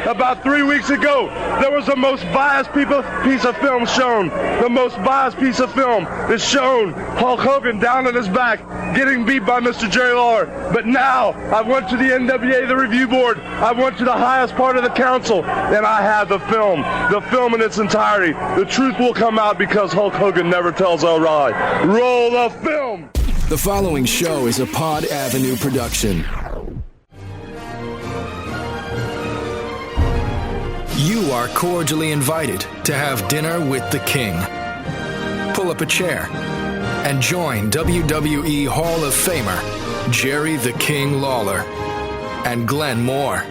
About 3 weeks ago, there was the most biased piece of film shown. The most biased piece of film is shown Hulk Hogan down on his back, getting beat by Mr. Jerry Lawler. But now, I went to the NWA, the review board, I went to the highest part of the council, and I have the film in its entirety. The truth will come out because Hulk Hogan never tells a lie. Roll the film! The following show is a Pod Avenue production. You are cordially invited to have dinner with the King. Pull up a chair and join WWE Hall of Famer Jerry the King Lawler and Glenn Moore.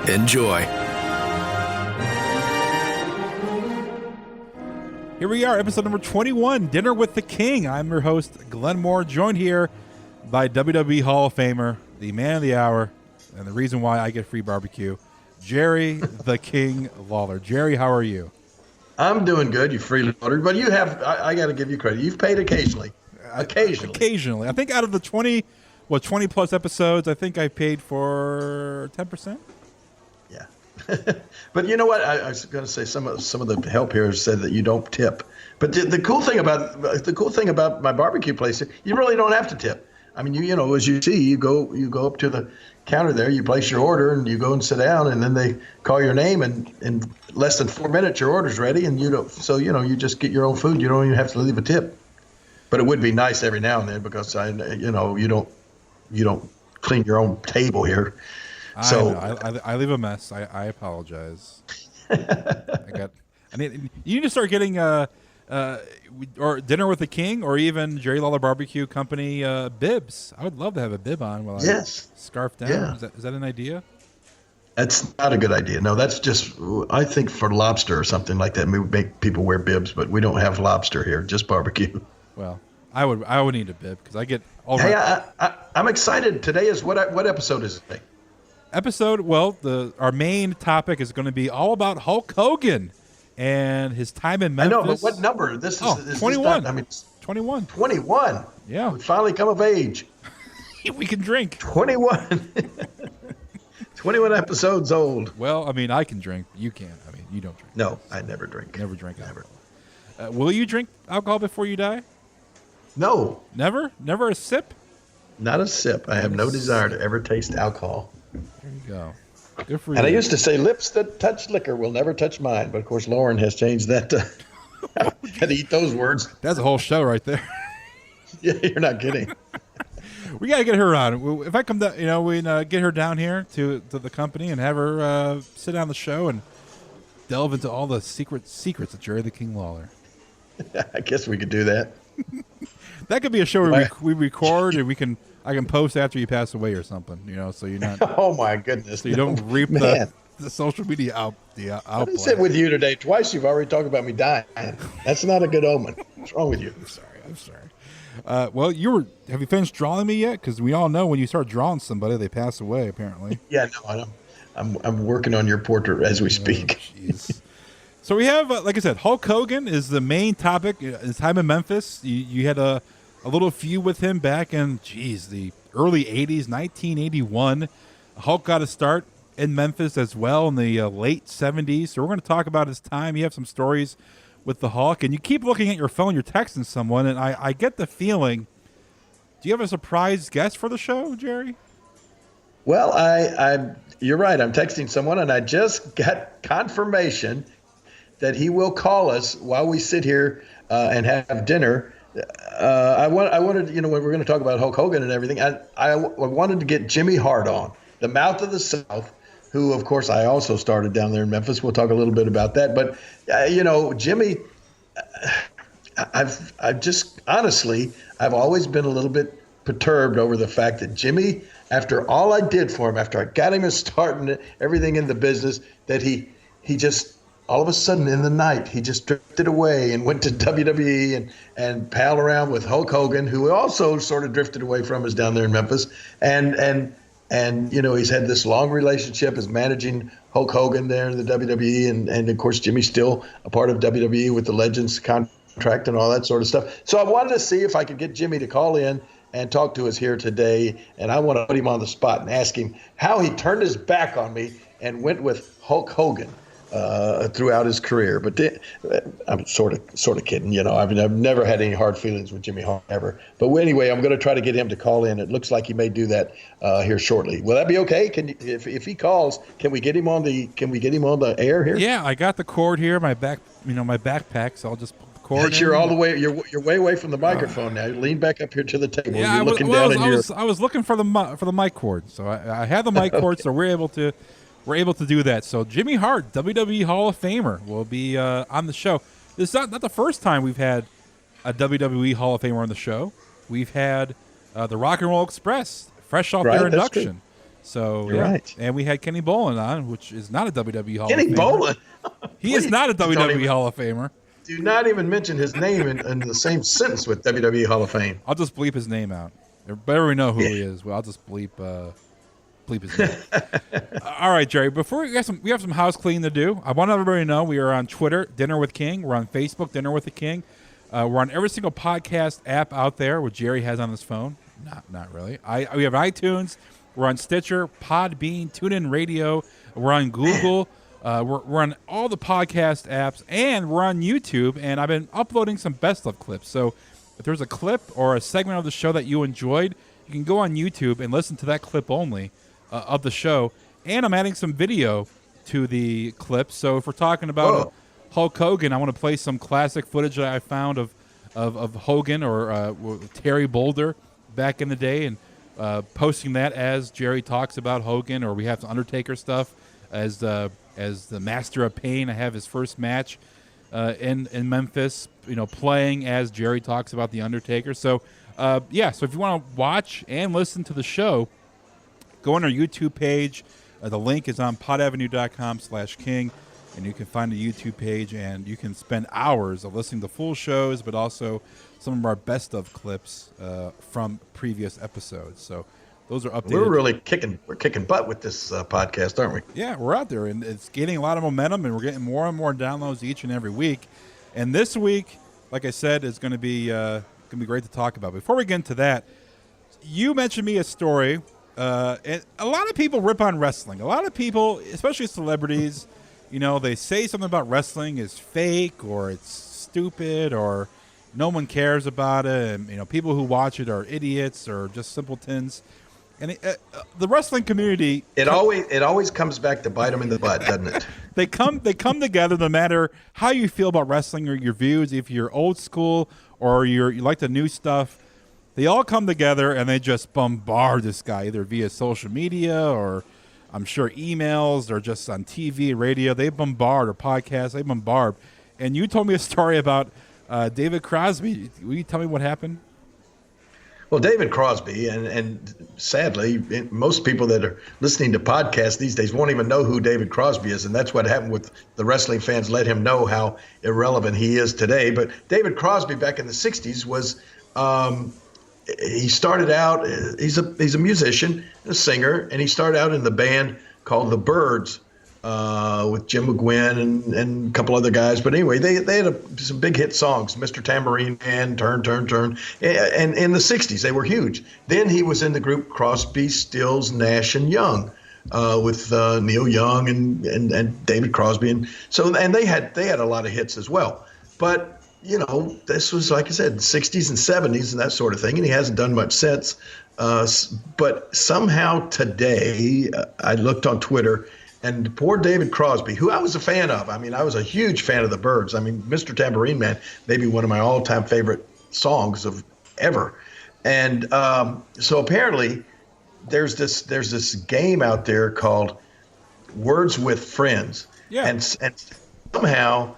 Enjoy. Here we are, episode number 21, Dinner with the King. I'm your host, Glenn Moore, joined here by WWE Hall of Famer, the man of the hour, and the reason why I get free barbecue, Jerry the King Lawler. Jerry, how are you? I'm doing good, you freeloader, but you have, I got to give you credit. You've paid occasionally. Occasionally. I think out of the 20 plus episodes, I think I paid for 10%. Yeah. But you know what? I was going to say some of the help here said that you don't tip. But the cool thing about my barbecue place, you really don't have to tip. I mean, you know, as you see, you go up to the counter there, you place your order, and you go and sit down, and then they call your name, and in less than 4 minutes, your order's ready, and you just get your own food. You don't even have to leave a tip. But it would be nice every now and then because you don't clean your own table here. I leave a mess. I apologize. You need to start getting or Dinner with the King or even Jerry Lawler Barbecue Company bibs. I would love to have a bib on while I scarf down. Yeah. Is that an idea? That's not a good idea. No, that's just, I think for lobster or something like that, we make people wear bibs, but we don't have lobster here, just barbecue. Well, I would need a bib because I get all Hey, I'm excited. Today is what episode is it? Our main topic is going to be all about Hulk Hogan and his time in Memphis. I know, but what number? This is 21. 21. 21. Yeah. We finally come of age. We can drink. 21. 21 episodes old. Well, I mean, I can drink. You can't. I mean, you don't drink. No, I never drink. Never drink alcohol. Will you drink alcohol before you die? No. Never? Never a sip? Not a sip. I have no desire to ever taste alcohol. There you go. Good for you. And I used to say, lips that touch liquor will never touch mine. But, of course, Lauren has changed that to had to eat those words. That's a whole show right there. Yeah, you're not kidding. We got to get her on. If I come down, we get her down here to the company and have her sit on the show and delve into all the secrets of Jerry the King Lawler. I guess we could do that. That could be a show where we record and I can post after you pass away or something, so you're not. Oh my goodness! So you don't reap the social media outplay. I sit with you today. Twice you've already talked about me dying. That's not a good omen. What's wrong with you? I'm sorry. Well, have you finished drawing me yet? Because we all know when you start drawing somebody, they pass away. Apparently. Yeah, no, I'm working on your portrait as we speak. Jeez. So we have, like I said, Hulk Hogan is the main topic. His time in Memphis. You had a little feud with him back in, the early 80s, 1981. Hulk got a start in Memphis as well in the late 70s. So we're going to talk about his time. You have some stories with the Hulk. And you keep looking at your phone. You're texting someone. And I get the feeling, do you have a surprise guest for the show, Jerry? Well, you're right. I'm texting someone, and I just got confirmation that he will call us while we sit here and have dinner. I wanted, when we're going to talk about Hulk Hogan and everything, I wanted to get Jimmy Hart on, the mouth of the South, who, of course, I also started down there in Memphis. We'll talk a little bit about that. But, Jimmy, I've always been a little bit perturbed over the fact that Jimmy, after all I did for him, after I got him a start and everything in the business, that he just all of a sudden in the night, he just drifted away and went to WWE and pal around with Hulk Hogan, who also sort of drifted away from us down there in Memphis. And he's had this long relationship as managing Hulk Hogan there in the WWE. And of course, Jimmy's still a part of WWE with the Legends contract and all that sort of stuff. So I wanted to see if I could get Jimmy to call in and talk to us here today. And I want to put him on the spot and ask him how he turned his back on me and went with Hulk Hogan throughout his career. But I'm sort of kidding. I've never had any hard feelings with Jimmy Hart ever. But anyway, I'm going to try to get him to call in. It looks like he may do that here shortly. Will that be okay? If he calls, can we get him on the air here? Yeah, I got the cord here, my backpack, so I'll just put the cord. You're all the way. You're way away from the microphone now. Lean back up here to the table. Yeah, you're looking down. I was looking for the mic cord, so I had the mic cord, so we're able to do that. So Jimmy Hart, WWE Hall of Famer, will be on the show. This is not the first time we've had a WWE Hall of Famer on the show. We've had the Rock and Roll Express, fresh off their induction. So You're right. And we had Kenny Bolin on, which is not a WWE Hall of Famer. Kenny Bolin? He is not a WWE Hall of Famer. Do not even mention his name in the same sentence with WWE Hall of Fame. I'll just bleep his name out. Everybody know who he is. Well, I'll just bleep his name. All right, Jerry. Before we have some house cleaning to do. I want everybody to know we are on Twitter, Dinner with King. We're on Facebook, Dinner with the King. We're on every single podcast app out there, which Jerry has on his phone. Not really. We have iTunes. We're on Stitcher, Podbean, TuneIn Radio. We're on Google. We're on all the podcast apps, and we're on YouTube. And I've been uploading some best of clips. So if there's a clip or a segment of the show that you enjoyed, you can go on YouTube and listen to that clip only of the show. And I'm adding some video to the clips. So if we're talking about Hulk Hogan, I want to play some classic footage that I found of Hogan or Terry Boulder back in the day, and posting that as Jerry talks about Hogan, or we have the Undertaker stuff as the Master of Pain. I have his first match in Memphis, playing as Jerry talks about the Undertaker. So so if you want to watch and listen to the show, go on our YouTube page. The link is on podavenue.com/king, and you can find the YouTube page, and you can spend hours of listening to full shows, but also some of our best of clips from previous episodes. So those are updated. We're really kicking butt with this podcast, aren't we? Yeah, we're out there, and it's gaining a lot of momentum, and we're getting more and more downloads each and every week. And this week, like I said, is going to be great to talk about. Before we get into that, you mentioned me a story. And a lot of people rip on wrestling. A lot of people, especially celebrities, they say something about wrestling is fake or it's stupid or no one cares about it. And, people who watch it are idiots or just simpletons. And the wrestling community, it always comes back to bite them in the butt, doesn't it? They come together no matter how you feel about wrestling or your views. If you're old school or you like the new stuff, they all come together and they just bombard this guy either via social media or I'm sure emails or just on TV, radio. They bombard, or podcasts. They bombard. And you told me a story about David Crosby. Will you tell me what happened? Well, David Crosby, and sadly, most people that are listening to podcasts these days won't even know who David Crosby is, and that's what happened with the wrestling fans. Let him know how irrelevant he is today. But David Crosby back in the 60s was he started out, he's a musician, a singer, and he started out in the band called the Byrds with Jim McGuinn and a couple other guys. But anyway, they had some big hit songs, Mr. Tambourine Man, Turn, Turn, Turn. And in the 60s, they were huge. Then he was in the group Crosby, Stills, Nash, and Young with Neil Young and David Crosby. And they had a lot of hits as well. But this was, like I said, 60s and 70s and that sort of thing, and he hasn't done much since. But somehow today, I looked on Twitter, and poor David Crosby, who I was a fan of. I mean, I was a huge fan of the Byrds. I mean, Mr. Tambourine Man, maybe one of my all-time favorite songs of ever. And so apparently, there's this game out there called Words with Friends. Yeah. And somehow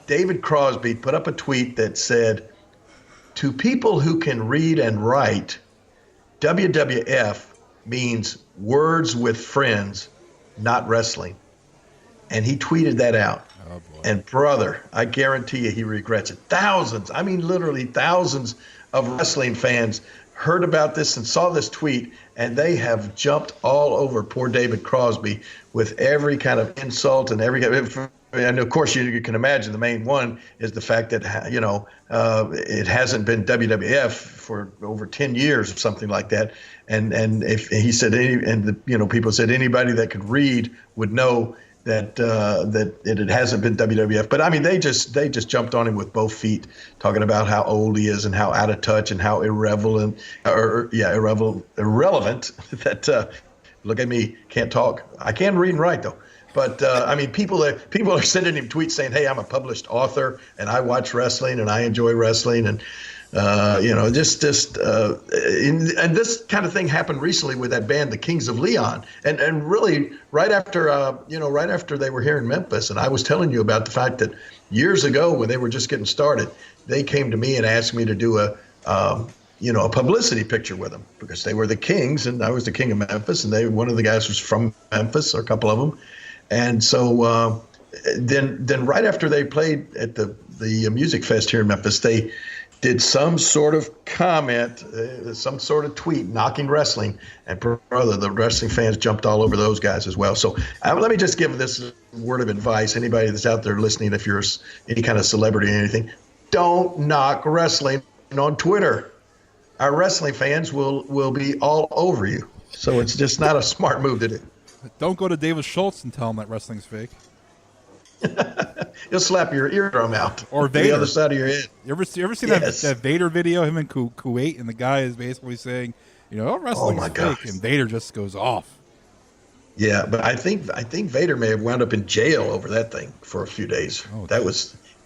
David Crosby put up a tweet that said, "To people who can read and write, WWF means Words with Friends, not wrestling." And he tweeted that out. Oh, boy. And brother, I guarantee you he regrets it. Thousands, I mean literally thousands of wrestling fans heard about this and saw this tweet, and they have jumped all over poor David Crosby with every kind of insult and and of course you can imagine the main one is the fact that it hasn't been WWF for over 10 years or something like that, and if he said people said anybody that could read would know that it hasn't been WWF. But I mean, they just jumped on him with both feet, talking about how old he is and how out of touch and how irrelevant that look at me, can't talk. I can read and write though. But I mean, people are sending him tweets saying, "Hey, I'm a published author and I watch wrestling and I enjoy wrestling," and and this kind of thing happened recently with that band, the Kings of Leon, and really right after they were here in Memphis, and I was telling you about the fact that years ago when they were just getting started, they came to me and asked me to do a publicity picture with them because they were the Kings and I was the King of Memphis, and one of the guys was from Memphis, or a couple of them, and so then right after they played at the Music Fest here in Memphis, they did some sort of comment, some sort of tweet knocking wrestling, and brother, the wrestling fans jumped all over those guys as well. So let me just give this word of advice. Anybody that's out there listening, if you're any kind of celebrity or anything, don't knock wrestling on Twitter. Our wrestling fans will be all over you. So it's just not a smart move to do. Don't go to David Schultz and tell him that wrestling's fake. He'll slap your eardrum out, or Vader, the other side of your head. You ever see Yes. that Vader video, him in Kuwait, and the guy is basically saying, wrestling is fake, gosh. and Vader just goes off. Yeah, but I think Vader may have wound up in jail over that thing for a few days.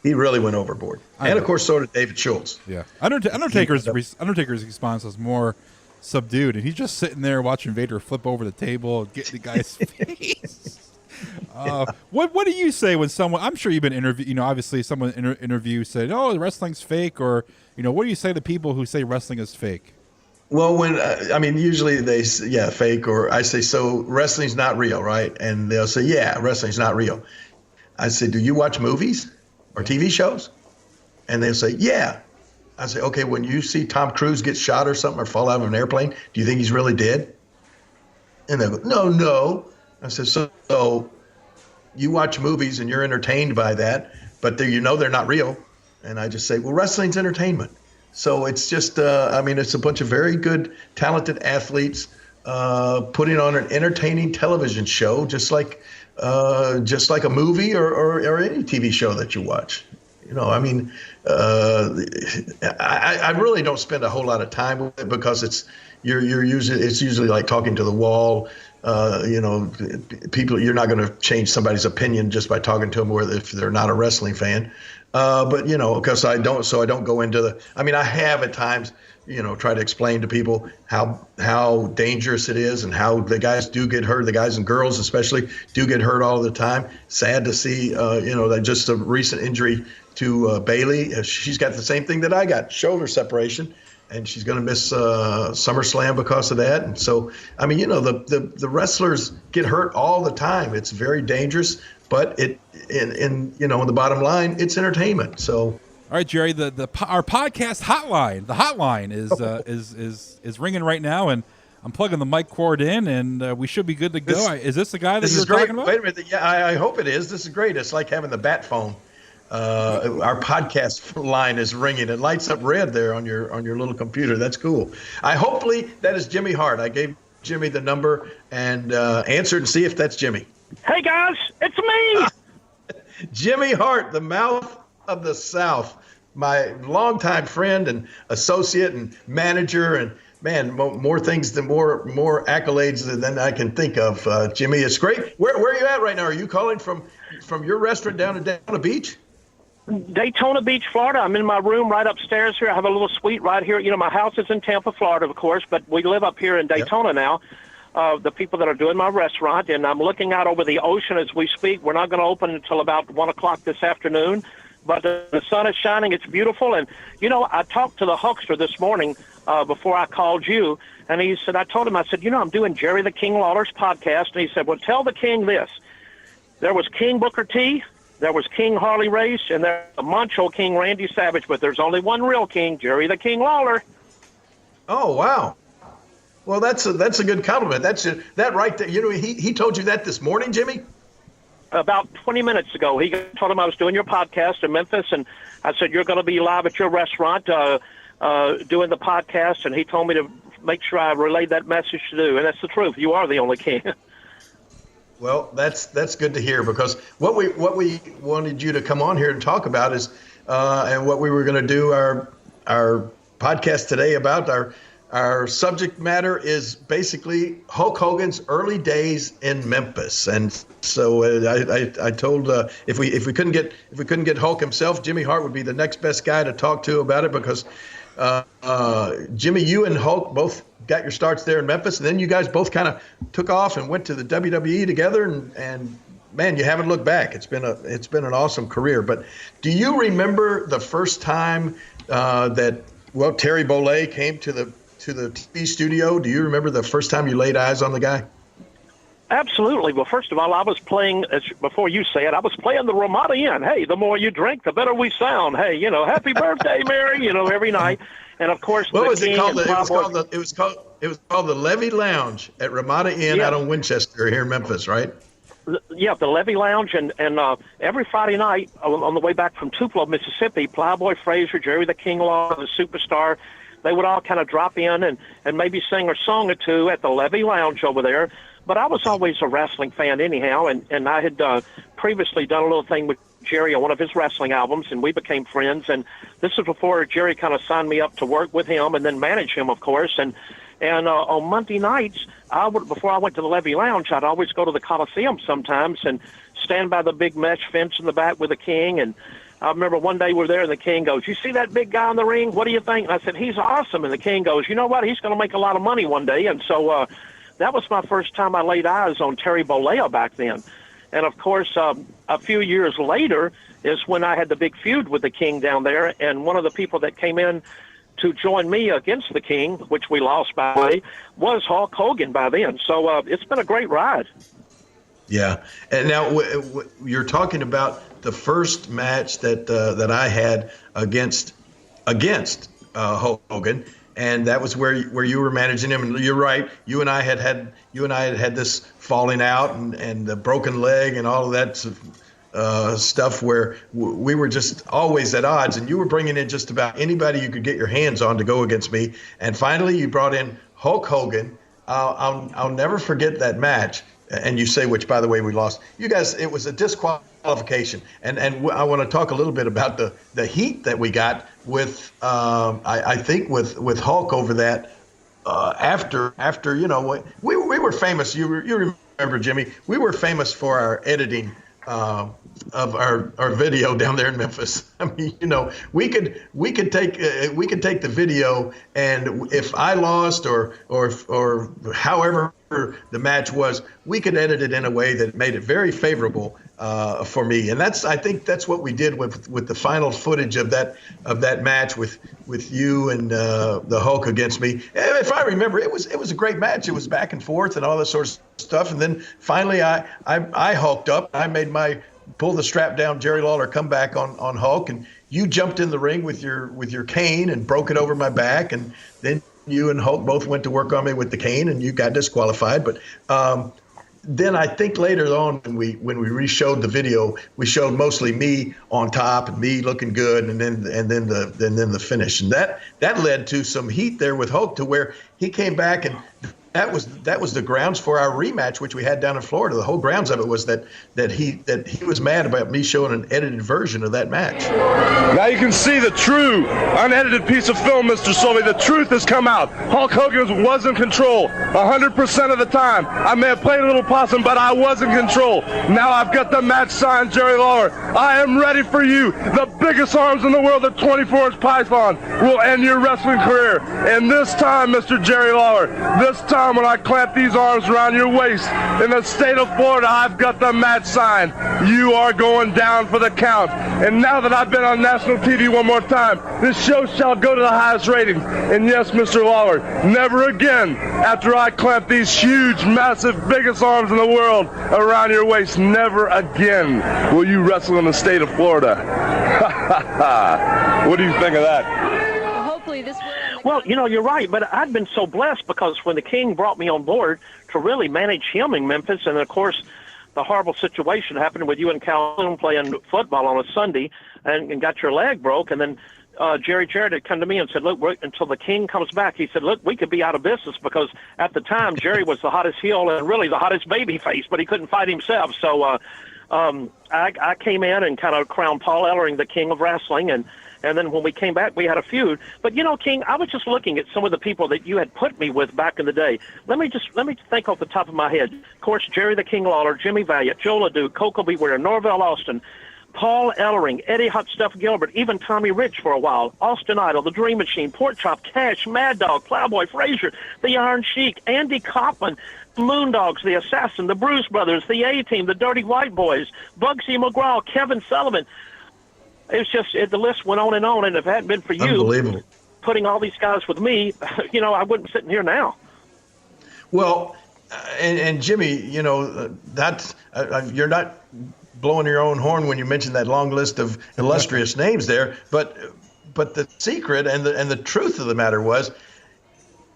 He really went overboard, and of course so did David Schultz. Yeah, Undertaker's response was more subdued, and he's just sitting there watching Vader flip over the table, and get in the guy's face. What do you say when someone? I'm sure you've been interviewed. Obviously, someone interview said, "Oh, the wrestling's fake," or what do you say to people who say wrestling is fake? Well, when usually they say, yeah, fake, or I say, so wrestling's not real, right? And they'll say, yeah, wrestling's not real. I say, do you watch movies or TV shows? And they'll say, yeah. I say, okay, when you see Tom Cruise get shot or something or fall out of an airplane, do you think he's really dead? And they go, no. I said, so you watch movies and you're entertained by that, but they're not real. And I just say, well, wrestling's entertainment. So it's just, it's a bunch of very good, talented athletes putting on an entertaining television show, just like a movie or any TV show that you watch. I really don't spend a whole lot of time with it because it's usually like talking to the wall. People, you're not going to change somebody's opinion just by talking to them, or if they're not a wrestling fan. But because I don't go into I have at times, try to explain to people how dangerous it is and how the guys do get hurt. The guys and girls especially do get hurt all the time. Sad to see, that just a recent injury to Bailey. She's got the same thing that I got, shoulder separation, and she's going to miss SummerSlam because of that. And so, the wrestlers get hurt all the time. It's very dangerous, but in the bottom line, it's entertainment. So, all right, Jerry, our podcast hotline, the hotline is ringing right now, and I'm plugging the mic cord in, and we should be good to go. Is this the guy that you're talking about? Wait a minute. Yeah, I hope it is. This is great. It's like having the bat phone. Our podcast line is ringing. It lights up red there on your little computer. That's cool. Hopefully that is Jimmy Hart. I gave Jimmy the number and answered and see if that's Jimmy. Hey guys, it's me. Jimmy Hart, the mouth of the South, my longtime friend and associate and manager, and man, more things than more accolades than I can think of. Jimmy, it's great. Where are you at right now? Are you calling from your restaurant down in Daytona Beach? Daytona Beach, Florida. I'm in my room right upstairs here. I have a little suite right here. My house is in Tampa, Florida, of course, but we live up here in Daytona now. The people that are doing my restaurant, and I'm looking out over the ocean as we speak. We're not going to open until about 1 o'clock this afternoon, but the sun is shining. It's beautiful. And, I talked to the Hulkster this morning before I called you, and I told him, I'm doing Jerry the King Lawler's podcast. And he said, well, tell the King this. There was King Booker T, there was King Harley Race, and there's a Macho King Randy Savage, but there's only one real king, Jerry the King Lawler. Oh, wow. Well, that's a good compliment. That right there. You know, he told you that this morning, Jimmy? About 20 minutes ago. He told him I was doing your podcast in Memphis, and I said, you're going to be live at your restaurant doing the podcast, and he told me to make sure I relayed that message to you, and that's the truth. You are the only king. Well, that's good to hear, because what we wanted you to come on here and talk about is, and what we were going to do our podcast today about, our subject matter is basically Hulk Hogan's early days in Memphis. And so I told if we couldn't get Hulk himself, Jimmy Hart would be the next best guy to talk to about it, because Jimmy, you and Hulk both got your starts there in Memphis, and then you guys both kind of took off and went to the WWE together, and man, you haven't looked back. It's been an awesome career. But do you remember the first time that Terry Bollea came to the TV studio? Do you remember the first time you laid eyes on the guy? Absolutely. Well, first of all, I was playing, before you say it, I was playing the Ramada Inn. Hey, the more you drink, the better we sound. Hey, happy birthday, Mary, every night. And of course, what was it called? It was called the Levy Lounge at Ramada Inn out on Winchester here in Memphis, right? Yeah, the Levy Lounge, and every Friday night on the way back from Tupelo, Mississippi, Playboy Frazier, Jerry the King Lawler, the Superstar, they would all kind of drop in and maybe sing a song or two at the Levy Lounge over there. But I was always a wrestling fan anyhow, and I had previously done a little thing with Jerry on one of his wrestling albums, and we became friends. And this was before Jerry kind of signed me up to work with him and then manage him, of course. And on Monday nights, before I went to the Levy Lounge, I'd always go to the Coliseum sometimes and stand by the big mesh fence in the back with the King. And I remember one day we were there, and the King goes, "You see that big guy in the ring? What do you think?" And I said, "He's awesome." And the King goes, "You know what? He's going to make a lot of money one day." And so that was my first time I laid eyes on Terry Bollea back then. And, of course, a few years later is when I had the big feud with the King down there. And one of the people that came in to join me against the King, which we lost, by the way, was Hulk Hogan by then. So it's been a great ride. Yeah. And now you're talking about the first match that I had against Hulk Hogan. And that was where you were managing him. And you're right. You and I had this falling out and the broken leg and all of that stuff where we were just always at odds. And you were bringing in just about anybody you could get your hands on to go against me. And finally, you brought in Hulk Hogan. I'll never forget that match. And you say, which, by the way, we lost. You guys, it was a disqualification. And I want to talk a little bit about the heat that we got with, I think, with Hulk over that. After we were famous. You remember, Jimmy? We were famous for our editing of our video down there in Memphis. I mean, we could take the video, and if I lost or however the match was, we could edit it in a way that made it very favorable for me. And I think that's what we did with the final footage of that match with you and the Hulk against me. If I remember, it was a great match. It was back and forth and all that sort of stuff. And then finally I hulked up. I made my pull the strap down Jerry Lawler comeback on Hulk, and you jumped in the ring with your cane and broke it over my back, and then you and Hulk both went to work on me with the cane, and you got disqualified. But then I think later on when we re-showed the video, we showed mostly me on top and me looking good, and then the finish, and that led to some heat there with Hulk, to where he came back, and that was the grounds for our rematch, which we had down in Florida. The whole grounds of it was that he was mad about me showing an edited version of that match. Now you can see the true unedited piece of film, Mr. Sylvie. The truth has come out. Hulk Hogan was in control 100% of the time. I may have played a little possum, but I was in control. Now I've got the match signed, Jerry Lawler. I am ready for you. The biggest arms in the world, the 24-inch python, will end your wrestling career. And this time, Mr. Jerry Lawler, this time when I clamp these arms around your waist in the state of Florida, I've got the match signed. You are going down for the count. And now that I've been on national TV one more time, this show shall go to the highest ratings. And yes, Mr. Lawler, never again, after I clamp these huge, massive, biggest arms in the world around your waist, never again will you wrestle in the state of Florida. What do you think of that? Well, hopefully this will. Well, you're right, but I'd been so blessed because when the King brought me on board to really manage him in Memphis, and of course the horrible situation happened with you and Calhoun playing football on a Sunday and got your leg broke, and then Jerry Jarrett had come to me and said, look, until the King comes back, he said, look, we could be out of business, because at the time Jerry was the hottest heel and really the hottest baby face, but he couldn't fight himself. So I came in and kind of crowned Paul Ellering the King of wrestling, and then when we came back, we had a feud. But, King, I was just looking at some of the people that you had put me with back in the day. Let me think off the top of my head. Of course, Jerry the King Lawler, Jimmy Valiant, Joe LeDuc, Coco Beware, Norvell Austin, Paul Ellering, Eddie Hot Stuff Gilbert, even Tommy Rich for a while, Austin Idol, The Dream Machine, Pork Chop, Cash, Mad Dog, Plowboy, Frazier, The Iron Sheik, Andy Kaufman, Moondogs, The Assassin, The Bruce Brothers, The A-Team, The Dirty White Boys, Bugsy McGraw, Kevin Sullivan. It's just, the list went on, and if it hadn't been for you putting all these guys with me, I wouldn't be sitting here now. Well, and Jimmy, that's you're not blowing your own horn when you mention that long list of illustrious names there, but the secret and the truth of the matter was,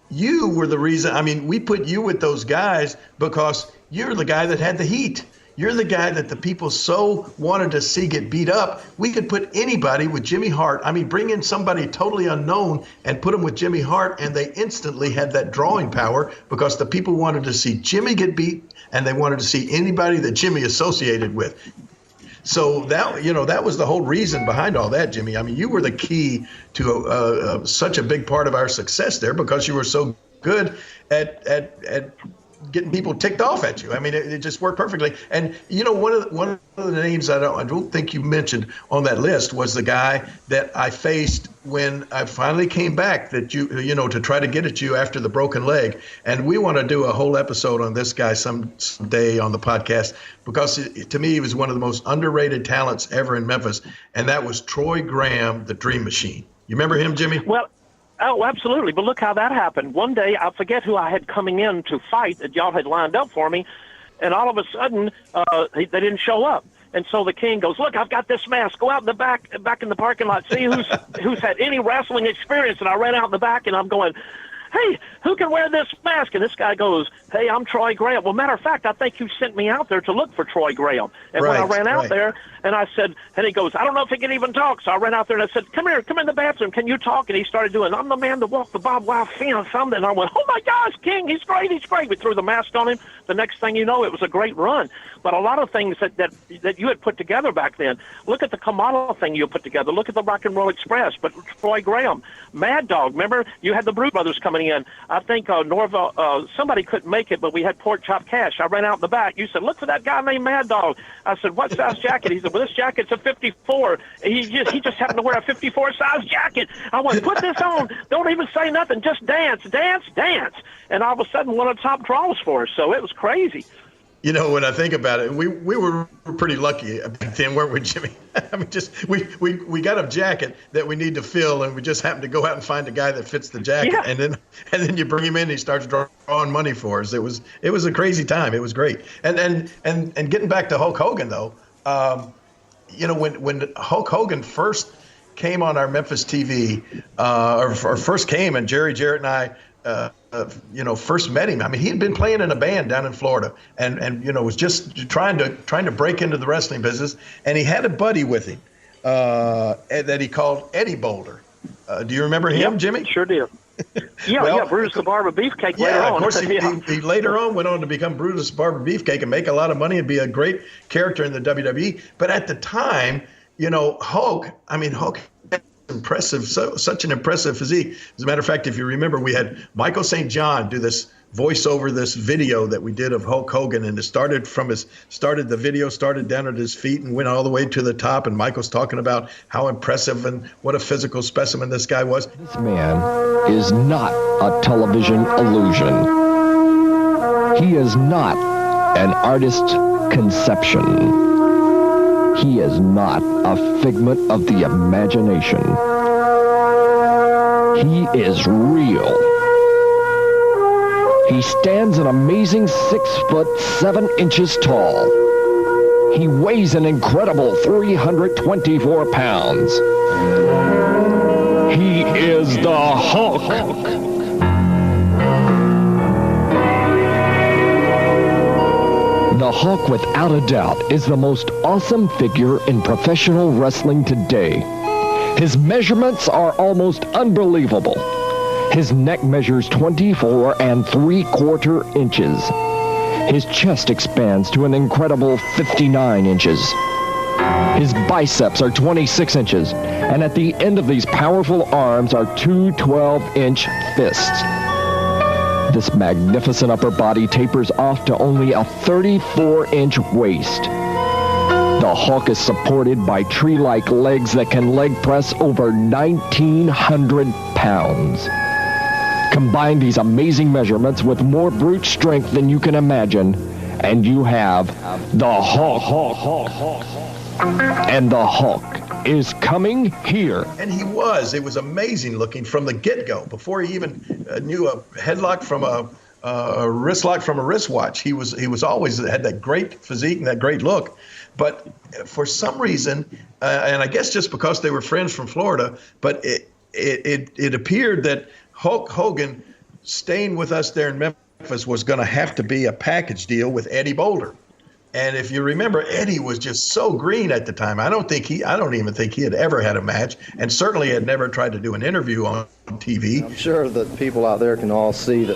you were the reason. I mean, we put you with those guys because you're the guy that had the heat. You're the guy that the people so wanted to see get beat up. We could put anybody with Jimmy Hart. I mean, bring in somebody totally unknown and put them with Jimmy Hart, and they instantly had that drawing power because the people wanted to see Jimmy get beat, and they wanted to see anybody that Jimmy associated with. So that was the whole reason behind all that, Jimmy. I mean, you were the key to such a big part of our success there because you were so good at getting people ticked off at you. I mean, it just worked perfectly. And one of the names I don't think you mentioned on that list was the guy that I faced when I finally came back. That to try to get at you after the broken leg. And we want to do a whole episode on this guy someday on the podcast because to me he was one of the most underrated talents ever in Memphis, and that was Troy Graham, the Dream Machine. You remember him, Jimmy? Well. Oh, absolutely. But look how that happened. One day, I forget who I had coming in to fight that y'all had lined up for me, and all of a sudden, they didn't show up. And so the King goes, look, I've got this mask. Go out in the back in the parking lot, see who's had any wrestling experience. And I ran out in the back, and I'm going, hey, who can wear this mask? And this guy goes, hey, I'm Troy Graham. Well, matter of fact, I think you sent me out there to look for Troy Graham. And when I ran out there, and I said, and he goes, I don't know if he can even talk. So I ran out there and I said, come in the bathroom. Can you talk? And he started doing, I'm the man to walk the barbed wire fence. And I went, oh, my gosh, King, he's great. We threw the mask on him. The next thing you know, it was a great run. But a lot of things that you had put together back then, look at the Kamala thing you put together. Look at the Rock and Roll Express. But Troy Graham, Mad Dog, remember? You had the Bruce Brothers coming in. I think Norvell, somebody couldn't make it, but we had Pork Chop Cash. I ran out in the back. You said, look for that guy named Mad Dog. I said, what size jacket? He said, well, this jacket's a 54. He just happened to wear a 54 size jacket. I went, put this on. Don't even say nothing. Just dance. And all of a sudden, one of the top draws for us. So it was crazy. When I think about it, we were pretty lucky back then, weren't we, Jimmy? I mean, just we got a jacket that we need to fill, and we just happened to go out and find a guy that fits the jacket, yeah. and then you bring him in, and he starts drawing money for us. It was a crazy time. It was great. And getting back to Hulk Hogan though, when Hulk Hogan first came on our Memphis TV, or first came, and Jerry Jarrett and I. First met him. I mean, he had been playing in a band down in Florida, and was just trying to break into the wrestling business. And he had a buddy with him that he called Eddie Boulder. Do you remember him, yep, Jimmy? Sure do. Yeah, Brutus the Barber Beefcake later on. Of course, he later on went on to become Brutus the Barber Beefcake and make a lot of money and be a great character in the WWE. But at the time, Hulk impressive, such an impressive physique. As a matter of fact, if you remember, we had Michael St. John do this voiceover, this video that we did of Hulk Hogan, and it the video started down at his feet and went all the way to the top, and Michael's talking about how impressive and what a physical specimen this guy was. This man is not a television illusion. He is not an artist's conception. He is not a figment of the imagination. He is real. He stands an amazing 6'7" tall. He weighs an incredible 324 pounds. He is the Hulk. The Hulk, without a doubt, is the most awesome figure in professional wrestling today. His measurements are almost unbelievable. His neck measures 24 3/4 inches. His chest expands to an incredible 59 inches. His biceps are 26 inches, and at the end of these powerful arms are two 12-inch fists. This magnificent upper body tapers off to only a 34-inch waist. The Hulk is supported by tree-like legs that can leg press over 1,900 pounds. Combine these amazing measurements with more brute strength than you can imagine, and you have the Hulk. And the Hulk is coming here. And he was. It was amazing looking from the get-go. Before he even knew a headlock from a wrist lock from a wristwatch, he was always had that great physique and that great look. But for some reason, and I guess just because they were friends from Florida, but it appeared that Hulk Hogan staying with us there in Memphis was going to have to be a package deal with Eddie Boulder. And if you remember, Eddie was just so green at the time. I don't even think he had ever had a match, and certainly had never tried to do an interview on TV. I'm sure that people out there can all see that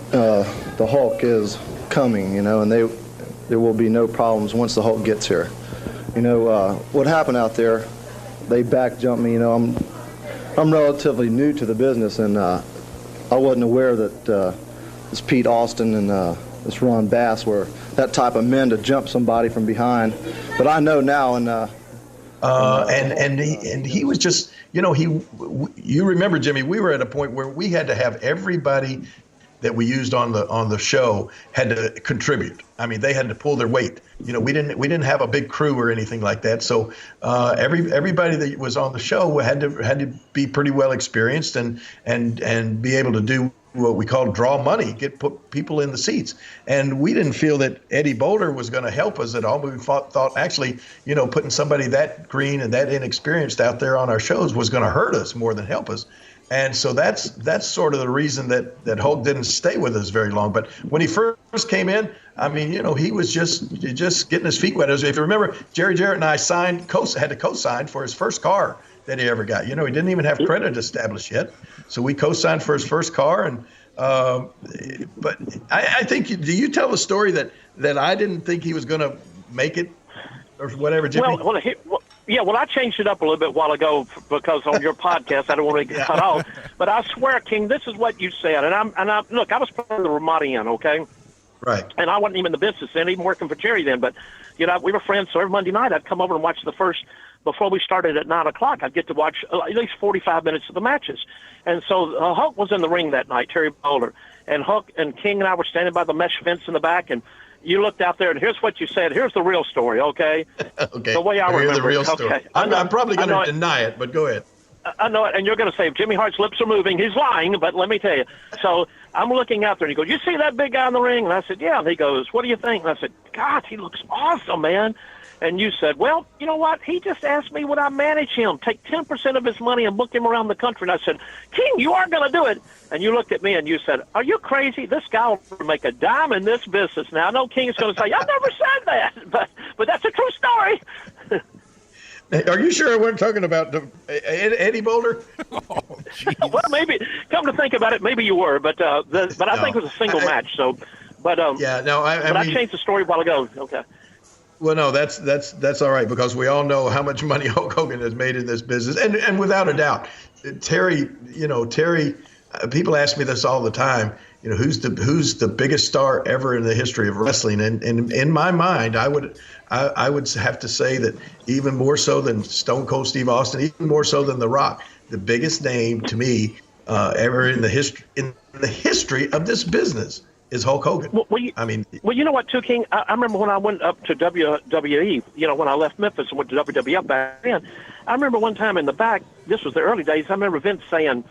the Hulk is coming, and there will be no problems once the Hulk gets here. What happened out there, they back jumped me. I'm relatively new to the business, and I wasn't aware that this Pete Austin and this Ron Bass were that type of men to jump somebody from behind. But I know now, and he was just, you remember, Jimmy, we were at a point where we had to have everybody that we used on the show had to contribute. I mean, they had to pull their weight. We didn't have a big crew or anything like that. So everybody that was on the show had to be pretty well experienced and be able to do what we call draw money, put people in the seats. And we didn't feel that Eddie Boulder was going to help us at all. But we thought actually, putting somebody that green and that inexperienced out there on our shows was going to hurt us more than help us. And so that's sort of the reason that Hulk didn't stay with us very long. But when he first came in, I mean, he was just getting his feet wet. If you remember, Jerry Jarrett and I had to co-sign for his first car that he ever got. He didn't even have credit established yet. So we co-signed for his first car. And but I think, do you tell the story that I didn't think he was going to make it or whatever, Jimmy? Well, I changed it up a little bit a while ago because on your podcast, I don't want to get cut off. But I swear, King, this is what you said. And look, I was part of the Ramadi Inn, okay? Right. And I wasn't even in the business then, even working for Jerry then. But, we were friends. So every Monday night, I'd come over and watch the first, before we started at 9 o'clock, I'd get to watch at least 45 minutes of the matches. And so Hulk was in the ring that night, Terry Boulder. And Hulk and King and I were standing by the mesh fence in the back, and you looked out there, and here's what you said. Here's the real story, okay? Okay. The way I remember the real it. story. Okay. I'm probably going to deny it, but go ahead. I know it, and you're going to say, Jimmy Hart's lips are moving. He's lying, but let me tell you. So I'm looking out there, and he goes, you see that big guy in the ring? And I said, yeah. And he goes, what do you think? And I said, God, he looks awesome, man. And you said, well, you know what? He just asked me would I manage him, take 10% of his money and book him around the country. And I said, King, you are going to do it. And you looked at me and you said, are you crazy? This guy will make a dime in this business. Now, I know King is going to say, I never said that, but that's a true story. Are you sure I wasn't talking about Eddie Boulder? Oh, well, maybe. Come to think about it, maybe you were, but I think it was a single match. So, but yeah, no, I changed the story a while ago. Okay. Well, no, that's all right, because we all know how much money Hulk Hogan has made in this business, and without a doubt, Terry. People ask me this all the time. Who's the biggest star ever in the history of wrestling? And in my mind, I would have to say that even more so than Stone Cold Steve Austin, even more so than The Rock, the biggest name to me ever in the history of this business is Hulk Hogan. Well, you know what, too, King? I remember when I went up to WWE, when I left Memphis and went to WWF back then, I remember one time in the back, this was the early days, I remember Vince saying,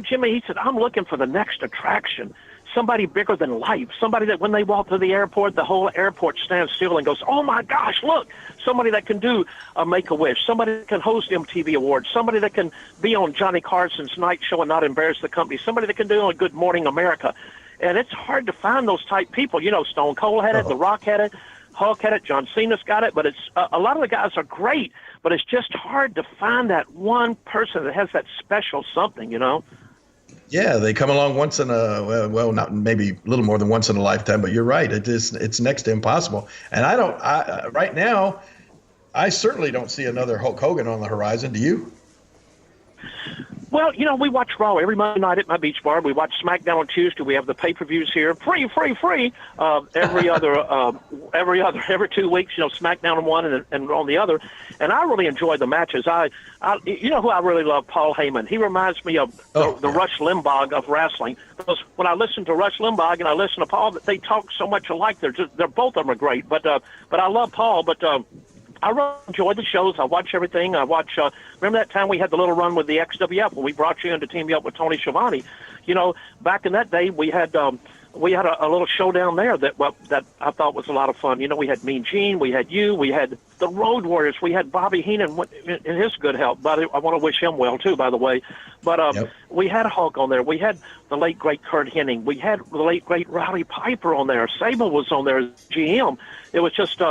Jimmy, he said, I'm looking for the next attraction. somebody bigger than life, somebody that when they walk to the airport, the whole airport stands still and goes, oh, my gosh, look, somebody that can do a Make-A-Wish, somebody that can host MTV Awards, somebody that can be on Johnny Carson's Night Show and not embarrass the company, somebody that can do on Good Morning America. And it's hard to find those type people. You know, Stone Cold had it, The Rock had it, Hulk had it, John Cena's got it, but it's a lot of the guys are great, but it's just hard to find that one person that has that special something, you know? Yeah, they come along once in a not maybe a little more than once in a lifetime, but you're right. It's next to impossible. And right now, I certainly don't see another Hulk Hogan on the horizon. Do you? Well, you know, we watch Raw every Monday night at my beach bar. We watch SmackDown on Tuesday. We have the pay-per-views here, free. Every 2 weeks, you know, SmackDown on one and on the other. And I really enjoy the matches. You know who I really love? Paul Heyman. He reminds me of the Rush Limbaugh of wrestling. Because when I listen to Rush Limbaugh and I listen to Paul, they talk so much alike. They're both of them are great. But I love Paul. But I really enjoy the shows. I watch everything. I watch. Remember that time we had the little run with the XWF when we brought you in to team you up with Tony Schiavone? You know, back in that day, we had a little showdown there that I thought was a lot of fun. You know, we had Mean Gene, we had you, we had the Road Warriors, we had Bobby Heenan in his good health. But I want to wish him well too, by the way. But we had Hulk on there. We had the late great Kurt Hennig. We had the late great Rowdy Piper on there. Sable was on there as GM. It was just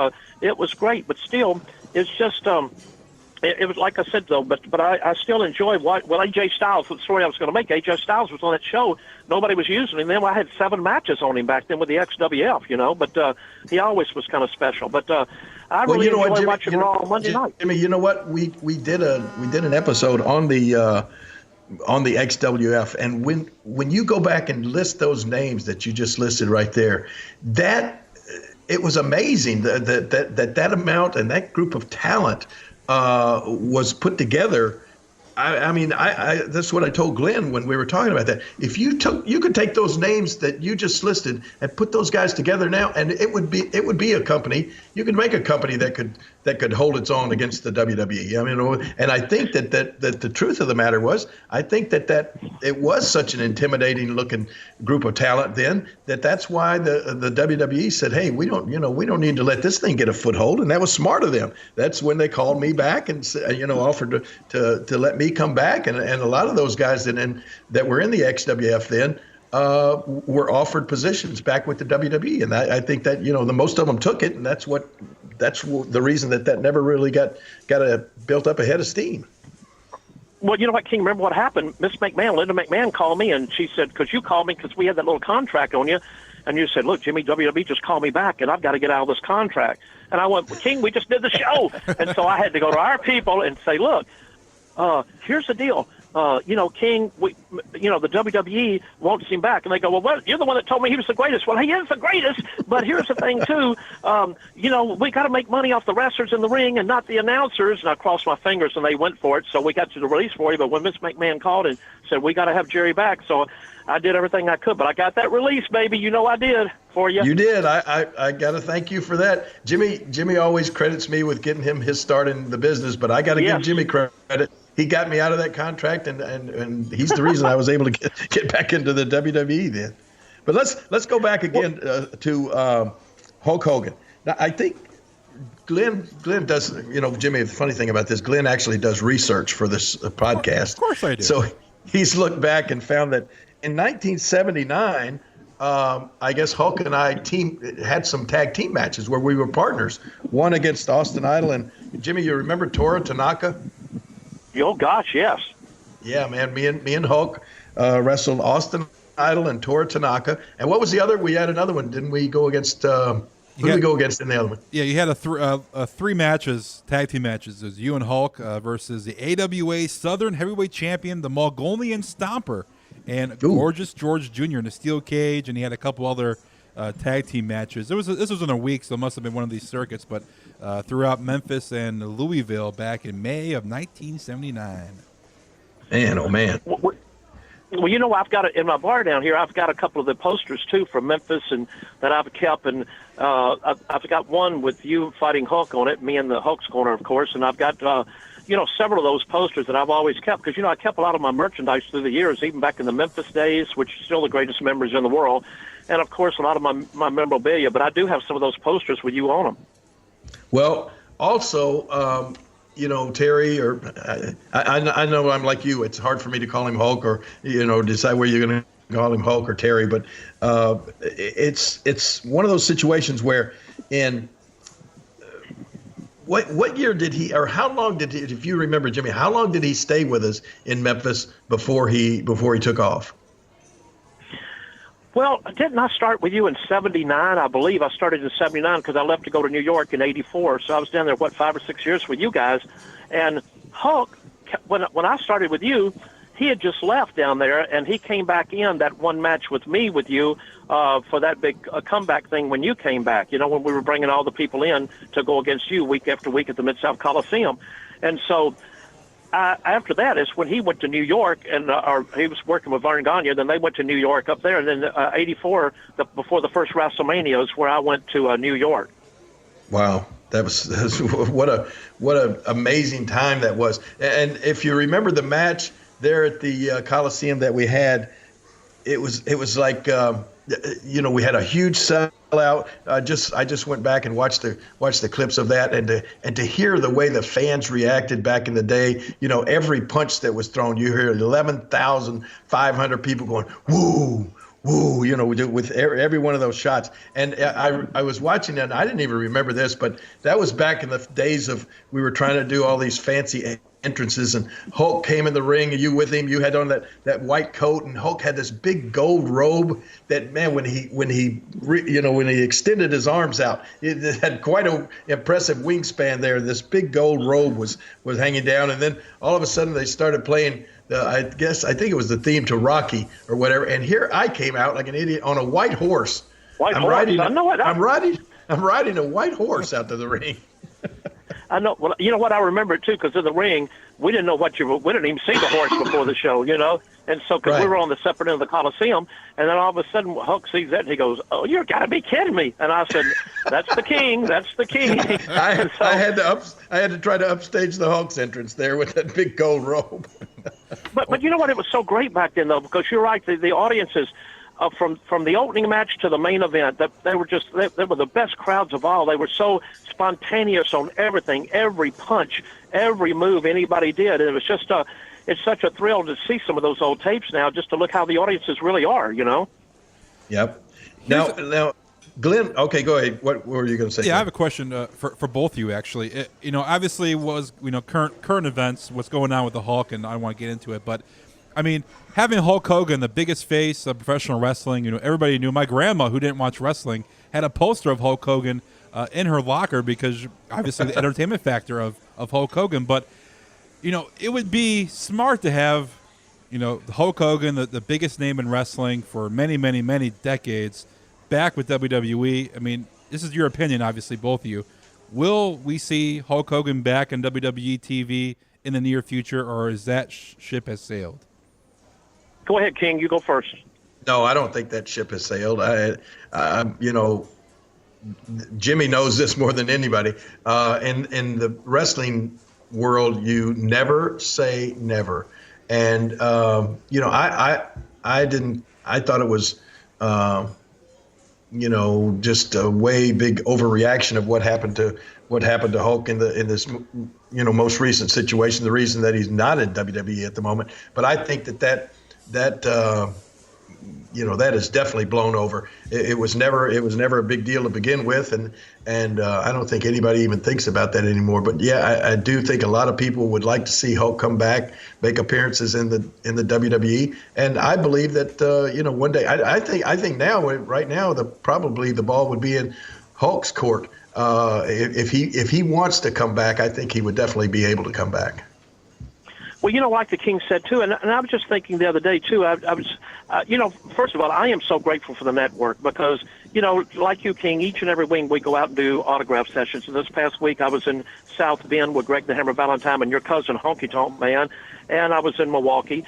it was great, but still, it's just it was like I said though. But I still enjoy AJ Styles. The story I was going to make, AJ Styles was on that show. Nobody was using him. Then I had 7 matches on him back then with the XWF, you know. But he always was kind of special. But I really enjoy watching Raw on Monday night. Jimmy, you know what? We did an episode on the XWF, and when you go back and list those names that you just listed right there, it was amazing that amount and that group of talent was put together. I mean, that's what I told Glenn when we were talking about that. If you could take those names that you just listed and put those guys together now, and it would be a company. You could make a company that could hold its own against the WWE. I mean, and I think that the truth of the matter was, I think that it was such an intimidating looking group of talent then that's why the WWE said, hey, we don't need to let this thing get a foothold, and that was smart of them. That's when they called me back and offered to let me come back, and a lot of those guys that were in the XWF then were offered positions back with the WWE, and I think that the most of them took it, and that's the reason that never really got built up a head of steam. Well, you know what, King? Remember what happened? Linda McMahon called me, and she said, because you called me because we had that little contract on you, and you said, look, Jimmy, WWE just called me back, and I've got to get out of this contract. And I went, well, King, we just did the show. And so I had to go to our people and say, look, here's the deal. King, the WWE wants him back. And they go, well, you're the one that told me he was the greatest. Well, he is the greatest, but here's the thing, too. We got to make money off the wrestlers in the ring and not the announcers. And I crossed my fingers, and they went for it. So we got to the release for you. But when Miss McMahon called and said, we got to have Jerry back. So I did everything I could. But I got that release, baby. You know I did for you. You did. I got to thank you for that. Jimmy always credits me with getting him his start in the business, but I got to give Jimmy credit. He got me out of that contract, and he's the reason I was able to get back into the WWE then. But let's go back again to Hulk Hogan. Now, I think Glenn does, Jimmy, the funny thing about this, Glenn actually does research for this podcast. Of course I do. So he's looked back and found that in 1979, I guess Hulk and I had some tag team matches where we were partners. One against Austin Idol, and Jimmy, you remember Tora Tanaka? Oh gosh, yes. Yeah, man. Me and Hulk wrestled Austin Idol and Tora Tanaka. And what was the other? We had another one, didn't we? Go against. Who did we go against in the other one? Yeah, you had three matches, tag team matches. It was you and Hulk versus the AWA Southern Heavyweight Champion, the Mongolian Stomper, and Gorgeous George Jr. in a steel cage. And he had a couple other tag team matches. This was in a week, so it must have been one of these circuits, but throughout Memphis and Louisville back in May of 1979. Man, oh man. Well, I've got it in my bar down here. I've got a couple of the posters too from Memphis, and that I've kept, and I've got one with you fighting Hulk on it, me in the Hulk's corner, of course, and I've got several of those posters that I've always kept because, I kept a lot of my merchandise through the years, even back in the Memphis days, which is still the greatest memories in the world. And, of course, a lot of my memorabilia. But I do have some of those posters with you on them. Well, also, Terry, or I know I'm like you. It's hard for me to call him Hulk or, decide where you're going to call him Hulk or Terry. But it's one of those situations where what year did he, or how long did he, if you remember, Jimmy, how long did he stay with us in Memphis before he took off? Well, didn't I start with you in 79? I believe I started in 79 because I left to go to New York in 84. So I was down there, 5 or 6 years with you guys. And Hulk, when I started with you, he had just left down there, and he came back in that one match with you for that big comeback thing when you came back, when we were bringing all the people in to go against you week after week at the Mid-South Coliseum. And so after that is when he went to New York, and he was working with Vern Gagne. Then they went to New York up there, and then 84, before the first WrestleMania, is where I went to New York. Wow, that was what a amazing time that was. And if you remember the match there at the Coliseum that we had, it was like we had a huge sellout. I just went back and watched the clips of that, and to hear the way the fans reacted back in the day, every punch that was thrown, you hear 11,500 people going woo, woo, with every one of those shots. And I was watching that, and I didn't even remember this, but that was back in the days of we were trying to do all these fancy entrances, and Hulk came in the ring, and you with him, you had on that white coat, and Hulk had this big gold robe that, man, when he extended his arms out, it had quite an impressive wingspan there. This big gold robe was hanging down, and then all of a sudden they started playing I think it was the theme to Rocky or whatever, and here I came out like an idiot on a white horse. I'm riding a white horse out to the ring. I know. Well, you know what? I remember too, because in the ring, we didn't know we didn't even see the horse before the show, and so because we were on the separate end of the Coliseum, and then all of a sudden Hulk sees that and he goes, "Oh, you got to be kidding me!" And I said, "That's the king. That's the king." I had to try to upstage the Hulk's entrance there with that big gold robe. But you know what? It was so great back then, though, because you're right. The audiences. From the opening match to the main event, that they were the best crowds of all. They were so spontaneous on everything, every punch, every move anybody did. And it was just it's such a thrill to see some of those old tapes now, just to look how the audiences really are, Yep. Now, Glenn, okay, go ahead. What were you going to say? Yeah, I have a question for both of you, actually. Obviously was, current events, what's going on with the Hulk, and I don't want to get into it, but I mean, having Hulk Hogan, the biggest face of professional wrestling, everybody knew. My grandma, who didn't watch wrestling, had a poster of Hulk Hogan in her locker because, obviously, the entertainment factor of Hulk Hogan. But, it would be smart to have, Hulk Hogan, the biggest name in wrestling for many, many, many decades, back with WWE. I mean, this is your opinion, obviously, both of you. Will we see Hulk Hogan back on WWE TV in the near future, or is that ship has sailed? Go ahead, King. You go first. No, I don't think that ship has sailed. Jimmy knows this more than anybody. In the wrestling world, you never say never. And I thought it was just a way big overreaction of what happened to Hulk in this most recent situation. The reason that he's not in WWE at the moment, but I think that is definitely blown over. It was never a big deal to begin with, and I don't think anybody even thinks about that anymore. But yeah, I do think a lot of people would like to see Hulk come back, make appearances in the WWE, and I believe that one day I think now right now probably the ball would be in Hulk's court. If he wants to come back, I think he would definitely be able to come back. Well, like the King said, too, and I was just thinking the other day, too, I was, first of all, I am so grateful for the network because, like you, King, each and every week we go out and do autograph sessions. And this past week I was in South Bend with Greg the Hammer Valentine and your cousin, Honky Tonk Man, and I was in Milwaukee.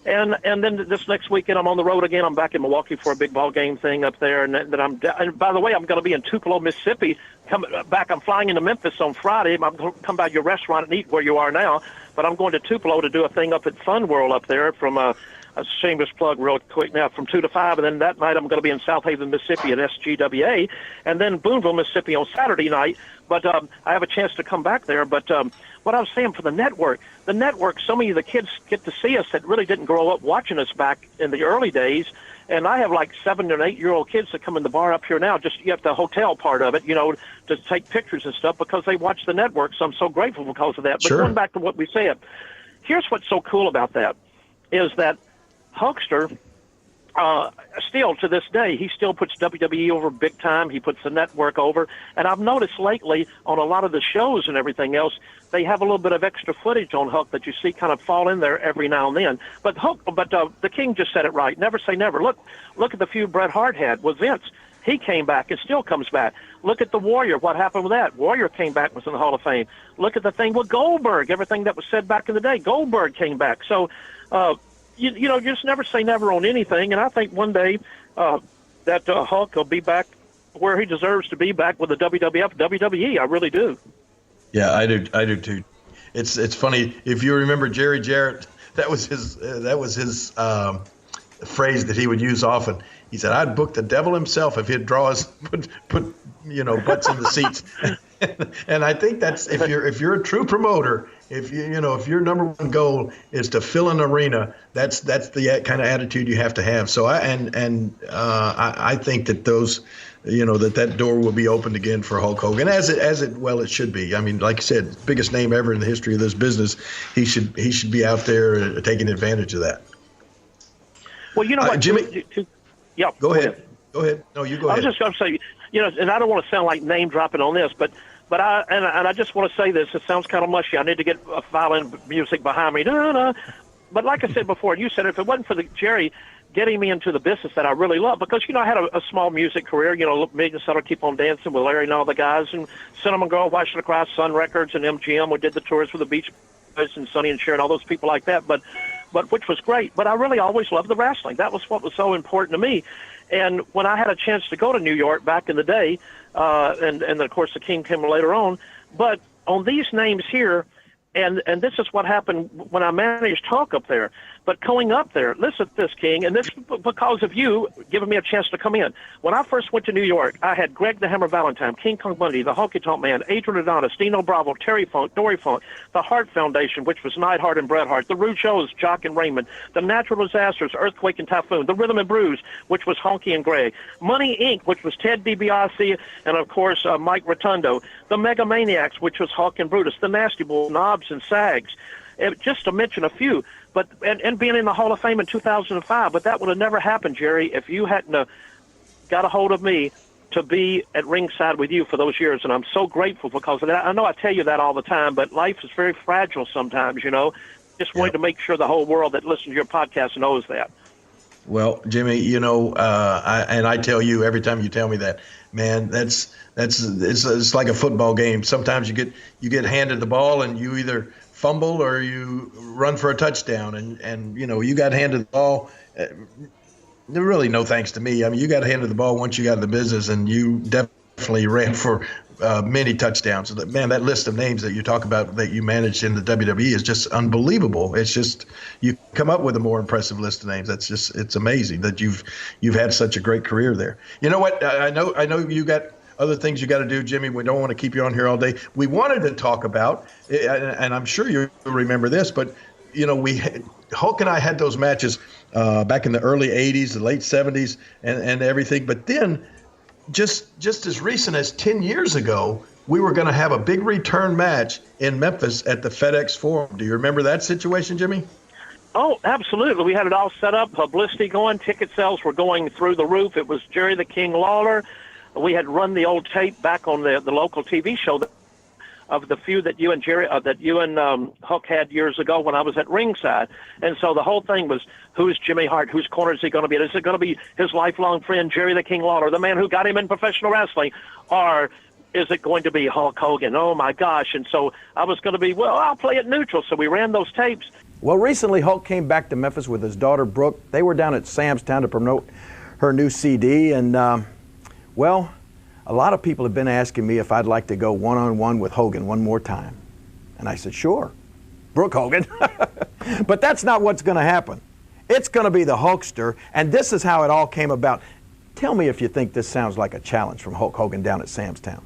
And then this next weekend I'm on the road again. I'm back in Milwaukee for a big ball game thing up there. And by the way, I'm going to be in Tupelo, Mississippi. I'm flying into Memphis on Friday. I'm going to come by your restaurant and eat where you are now. But I'm going to Tupelo to do a thing up at Fun World up there from a shameless plug real quick now from 2 to 5. And then that night I'm going to be in South Haven, Mississippi at SGWA. And then Boonville, Mississippi on Saturday night. But I have a chance to come back there. But what I was saying for the network, some of you, the kids get to see us that really didn't grow up watching us back in the early days. And I have like 7 and 8-year-old kids that come in the bar up here now. Just you have the hotel part of it, to take pictures and stuff because they watch the network. So I'm so grateful because of that. But going back to what we said, here's what's so cool about that is that Hulkster, still to this day, he still puts WWE over big time. He puts the network over. And I've noticed lately on a lot of the shows and everything else, they have a little bit of extra footage on Hulk that you see kind of fall in there every now and then. But the King just said it right. Never say never. Look at the feud Bret Hart had with Vince. He came back and still comes back. Look at the Warrior. What happened with that? Warrior came back, was in the Hall of Fame. Look at the thing with Goldberg. Everything that was said back in the day, Goldberg came back. So, you just never say never on anything. And I think one day that Hulk will be back where he deserves to be, back with the WWF, WWE. I really do. Yeah, I do too. It's funny if you remember Jerry Jarrett. That was his phrase that he would use often. He said, "I'd book the devil himself if he'd draw us put butts in the seats." And I think that's if you're a true promoter, if your number one goal is to fill an arena, that's the kind of attitude you have to have. So I think that those, that door will be opened again for Hulk Hogan as it should be. I mean, like I said, biggest name ever in the history of this business. He should be out there taking advantage of that. Well, you know what, Jimmy? Yeah. Go ahead. Go ahead. No, you go ahead. I was just going to say, and I don't want to sound like name dropping on this, but I just want to say this. It sounds kind of mushy. I need to get a violin music behind me. But like I said before, you said if it wasn't for Jerry getting me into the business that I really love, because I had a small music career. Million Seller, Keep on Dancing with Larry and all the guys, and Cinnamon Girl, Why Should I Cry, Sun Records, and MGM. We did the tours with the Beach Boys and Sonny and Cher and all those people like that. But which was great. But I really always loved the wrestling. That was what was so important to me. And when I had a chance to go to New York back in the day, and of course the King came later on, but on these names here, and this is what happened when I managed Hulk up there. But going up there, listen to this, King, and this because of you giving me a chance to come in. When I first went to New York, I had Greg the Hammer Valentine, King Kong Bundy, the Honky Tonk Man, Adrian Adonis, Dino Bravo, Terry Funk, Dory Funk, the Hart Foundation, which was Neidhart and Bret Hart, the Rude Shows, Jock and Raymond, the Natural Disasters, Earthquake and Typhoon, the Rhythm and Blues, which was Honky and Greg, Money Inc., which was Ted DiBiase, and of course Mike Rotundo, the Megamaniacs, which was Hulk and Brutus, the Nasty Bull, Knobs and Sags, just to mention a few. But and being in the Hall of Fame in 2005, but that would have never happened, Jerry, if you hadn't got a hold of me to be at ringside with you for those years. And I'm so grateful because of that. I know I tell you that all the time, but life is very fragile sometimes, Just wanted to make sure the whole world that listens to your podcast knows that. Well, Jimmy, I tell you every time you tell me that, man, it's like a football game. Sometimes you get handed the ball and you either fumble or you run for a touchdown, and you got handed the ball. Really, no thanks to me. I mean, you got handed the ball once you got in the business, and you definitely ran for many touchdowns. Man, that list of names that you talk about that you managed in the WWE is just unbelievable. It's just you come up with a more impressive list of names. It's amazing that you've had such a great career there. You know what? I know you got other things you got to do, Jimmy. We don't want to keep you on here all day. We wanted to talk about, and I'm sure you remember this, but Hulk and I had those matches back in the early 80s, the late 70s, and everything. But then just as recent as 10 years ago, we were going to have a big return match in Memphis at the FedEx Forum. Do you remember that situation, Jimmy? Oh, absolutely. We had it all set up, publicity going, ticket sales were going through the roof. It was Jerry the King Lawler. We had run the old tape back on the local TV show of the feud that you and Jerry, Hulk had years ago when I was at ringside. And so the whole thing was, who's Jimmy Hart? Whose corner is he going to be? Is it going to be his lifelong friend, Jerry the King Lawler, the man who got him in professional wrestling? Or is it going to be Hulk Hogan? Oh, my gosh. And so I was going to be, I'll play it neutral. So we ran those tapes. Well, recently Hulk came back to Memphis with his daughter Brooke. They were down at Sam's Town to promote her new CD, and well, a lot of people have been asking me if I'd like to go one-on-one with Hogan one more time. And I said, sure, Brooke Hogan. But that's not what's going to happen. It's going to be the Hulkster, and this is how it all came about. Tell me if you think this sounds like a challenge from Hulk Hogan down at Sam's Town.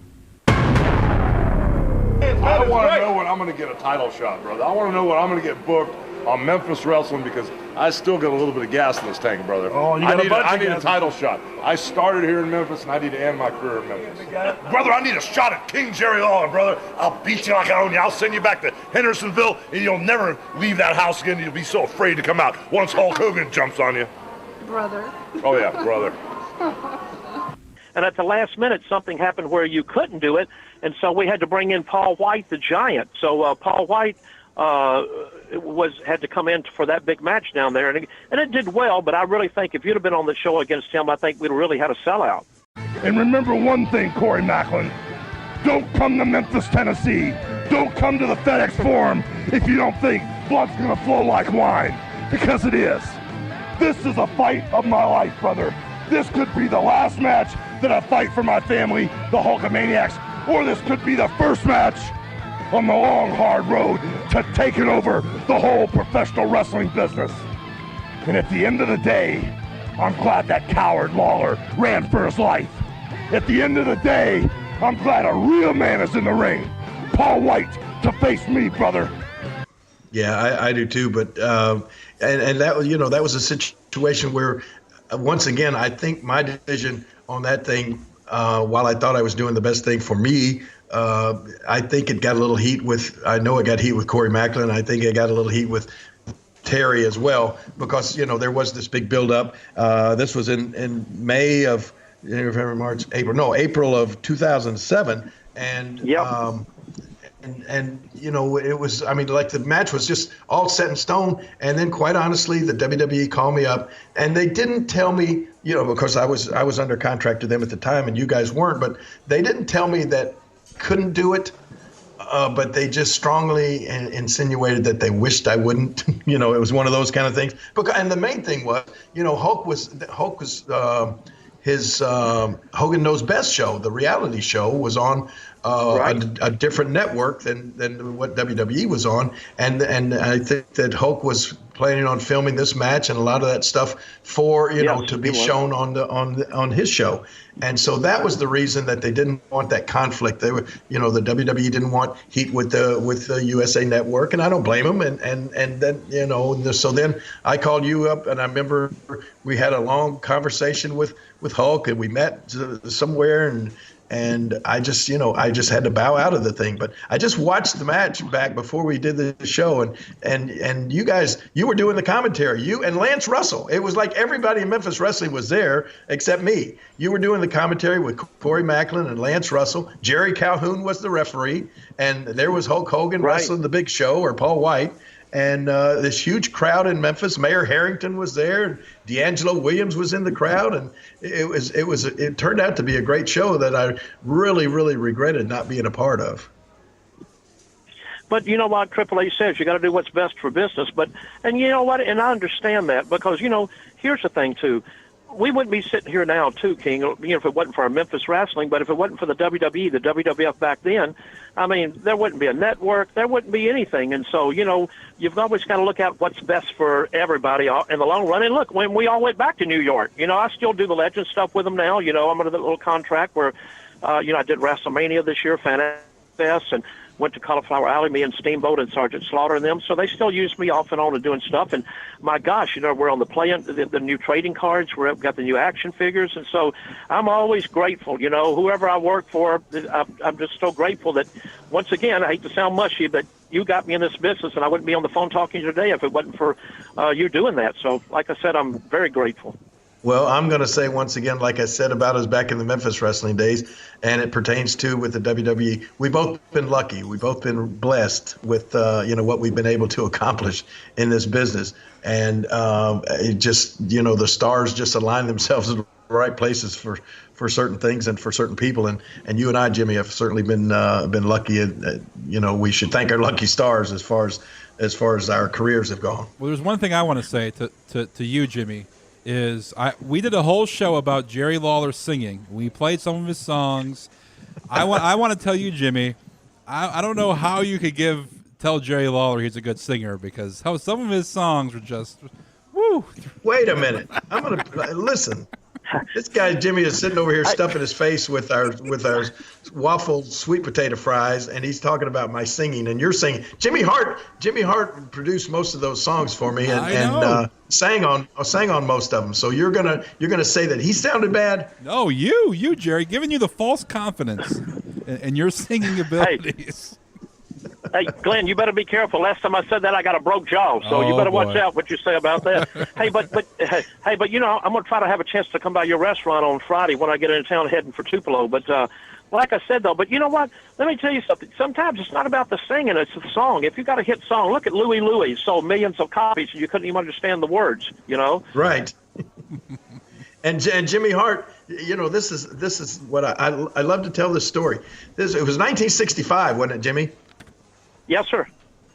I want to know when I'm going to get a title shot, brother. I want to know when I'm going to get booked on Memphis Wrestling, because I still got a little bit of gas in this tank, brother. Oh, you got I need a title shot. I started here in Memphis, and I need to end my career in Memphis. Brother, I need a shot at King Jerry Lawler, brother. I'll beat you like I own you. I'll send you back to Hendersonville, and you'll never leave that house again. You'll be so afraid to come out once Hulk Hogan jumps on you. Brother. Oh, yeah, brother. And at the last minute, something happened where you couldn't do it, and so we had to bring in Paul White, the Giant. So Paul White had to come in for that big match down there, and it did well. But I really think if you'd have been on the show against him, I think we'd have really had a sellout. And remember one thing, Corey Macklin. Don't come to Memphis, Tennessee. Don't come to the FedEx Forum if you don't think blood's going to flow like wine, because it is. This is a fight of my life, brother. This could be the last match that I fight for my family, the Hulkamaniacs, or this could be the first match on the long, hard road to taking over the whole professional wrestling business. And at the end of the day, I'm glad that coward Lawler ran for his life. At the end of the day, I'm glad a real man is in the ring. Paul White to face me, brother. Yeah, I do too. But and that was, that was a situation where, once again, I think my decision on that thing, while I thought I was doing the best thing for me, I think it got a little heat I know it got heat with Corey Macklin. I think it got a little heat with Terry as well, because, there was this big buildup. This was in May of, March, April of 2007. And, yep. And it was, like the match was just all set in stone. And then, quite honestly, the WWE called me up, and they didn't tell me, because I was under contract to them at the time and you guys weren't, but they didn't tell me that couldn't do it. But they just strongly insinuated that they wished I wouldn't. It was one of those kind of things. And the main thing was, Hulk was his Hogan Knows Best show. The reality show was on a different network than what WWE was on, and I think that Hulk was planning on filming this match and a lot of that stuff for to be shown on his show. And so that was the reason that they didn't want that conflict. They were, the WWE didn't want heat with the USA Network, and I don't blame them. And then, so then I called you up, and I remember we had a long conversation with Hulk, and we met somewhere, and I just had to bow out of the thing. But I just watched the match back before we did the show, and you guys, you were doing the commentary, you and Lance Russell. It was like everybody in Memphis Wrestling was there except me. You were doing the commentary with Corey Macklin and Lance Russell. Jerry Calhoun was the referee, and there was Hulk Hogan wrestling the Big Show, or Paul White. And this huge crowd in Memphis. Mayor Harrington was there, and D'Angelo Williams was in the crowd, and it turned out to be a great show that I really, really regretted not being a part of. But you know what Triple H says, you got to do what's best for business. And you know what, and I understand that, because here's the thing too. We wouldn't be sitting here now, too, King, if it wasn't for our Memphis wrestling, but if it wasn't for the WWE, the WWF back then, there wouldn't be a network, there wouldn't be anything. And so, you've always got to look at what's best for everybody in the long run. And look, when we all went back to New York, I still do the Legend stuff with them now. I'm under the little contract where, I did WrestleMania this year, Fan Fest, and went to Cauliflower Alley, me and Steamboat and Sergeant Slaughter and them. So they still use me off and on and doing stuff. And my gosh, we're on the new trading cards. We've got the new action figures. And so I'm always grateful, whoever I work for, I'm just so grateful that, once again, I hate to sound mushy, but you got me in this business, and I wouldn't be on the phone talking to you today if it wasn't for you doing that. So like I said, I'm very grateful. Well, I'm going to say once again, like I said about us back in the Memphis wrestling days, and it pertains to with the WWE, we've both been lucky. We've both been blessed with, what we've been able to accomplish in this business. And it just, the stars just align themselves in the right places for certain things and for certain people. And you and I, Jimmy, have certainly been lucky we should thank our lucky stars as far as our careers have gone. Well, there's one thing I want to say to you, Jimmy, is we did a whole show about Jerry Lawler singing. We played some of his songs. I want to tell you, Jimmy, I don't know how you could tell Jerry Lawler he's a good singer, because how some of his songs were just woo. Wait a minute. I'm going to listen. This guy Jimmy is sitting over here stuffing his face with our waffle sweet potato fries, and he's talking about my singing, and you're singing. Jimmy Hart produced most of those songs for me, and sang on most of them. So you're gonna say that he sounded bad? No, you Jerry, giving you the false confidence in your singing abilities. Hey, Glenn, you better be careful. Last time I said that, I got a broke jaw, so you better watch out what you say about that. Hey, but I'm going to try to have a chance to come by your restaurant on Friday when I get into town heading for Tupelo. But like I said, though, but you know what? Let me tell you something. Sometimes it's not about the singing, it's the song. If you got a hit song, look at Louie Louie, sold millions of copies, and you couldn't even understand the words, Right. And Jimmy Hart, this is what I love to tell this story. It was 1965, wasn't it, Jimmy? Yes, sir.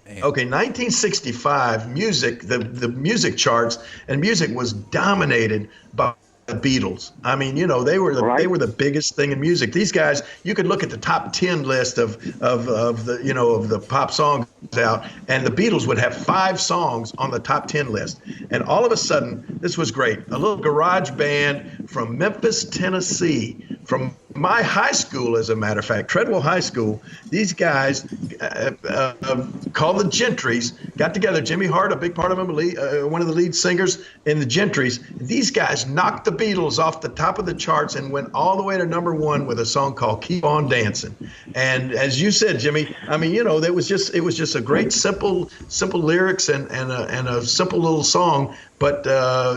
Okay, 1965 music, the music charts and music was dominated by the Beatles. I mean, they were the biggest thing in music. These guys, you could look at the top 10 list of the pop songs out, and the Beatles would have 5 songs on the top 10 list. And all of a sudden, this was great. A little garage band from Memphis, Tennessee, from my high school, as a matter of fact, Treadwell High School. These guys called the Gentrys got together. Jimmy Hart, a big part of them, one of the lead singers in the Gentrys. These guys knocked the Beatles off the top of the charts and went all the way to #1 with a song called "Keep On Dancing." And as you said, Jimmy, I mean, it was just a great simple lyrics and a simple little song, but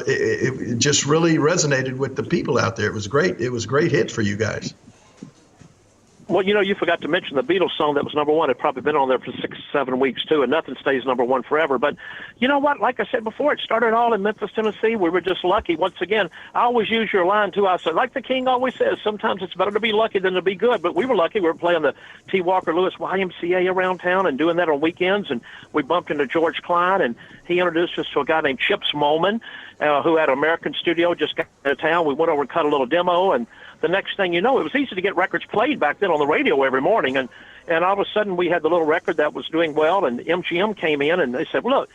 it just really resonated with the people out there. It was great. It was a great hit for you guys. Well, you forgot to mention the Beatles song that was #1. It probably been on there for 6-7 weeks, too, and nothing stays #1 forever. But you know what? Like I said before, it started all in Memphis, Tennessee. We were just lucky. Once again, I always use your line, too. I said, like the King always says, sometimes it's better to be lucky than to be good. But we were lucky. We were playing the T. Walker Lewis YMCA around town and doing that on weekends. And we bumped into George Klein, and he introduced us to a guy named Chip Smallman, who had an American studio just got into town. We went over and cut a little demo, and the next thing you know, it was easy to get records played back then on the radio every morning. And all of a sudden, we had the little record that was doing well, and MGM came in, and they said, well, look,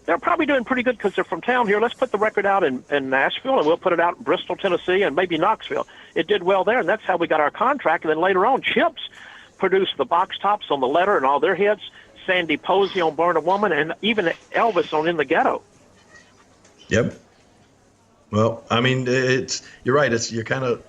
they're probably doing pretty good because they're from town here. Let's put the record out in Nashville, and we'll put it out in Bristol, Tennessee, and maybe Knoxville. It did well there, and that's how we got our contract. And then later on, Chips produced the box tops on The Letter and all their hits, Sandy Posey on Burn a Woman, and even Elvis on In the Ghetto. Yep. Well, I mean, you're right. You're kind of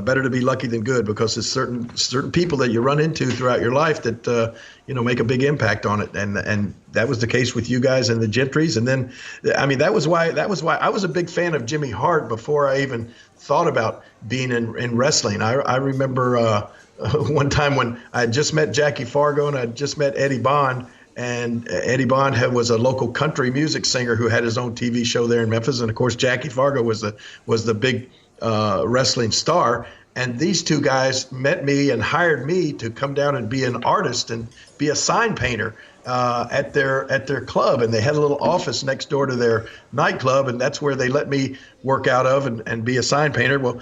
better to be lucky than good, because there's certain people that you run into throughout your life that make a big impact on it, and that was the case with you guys and the Gentrys. And then, I mean, that was why I was a big fan of Jimmy Hart before I even thought about being in wrestling. I remember one time when I had just met Jackie Fargo and I had just met Eddie Bond. And Eddie Bond was a local country music singer who had his own TV show there in Memphis. And of course, Jackie Fargo was the big wrestling star. And these two guys met me and hired me to come down and be an artist and be a sign painter at their club. And they had a little office next door to their nightclub, and that's where they let me work out of and be a sign painter. Well,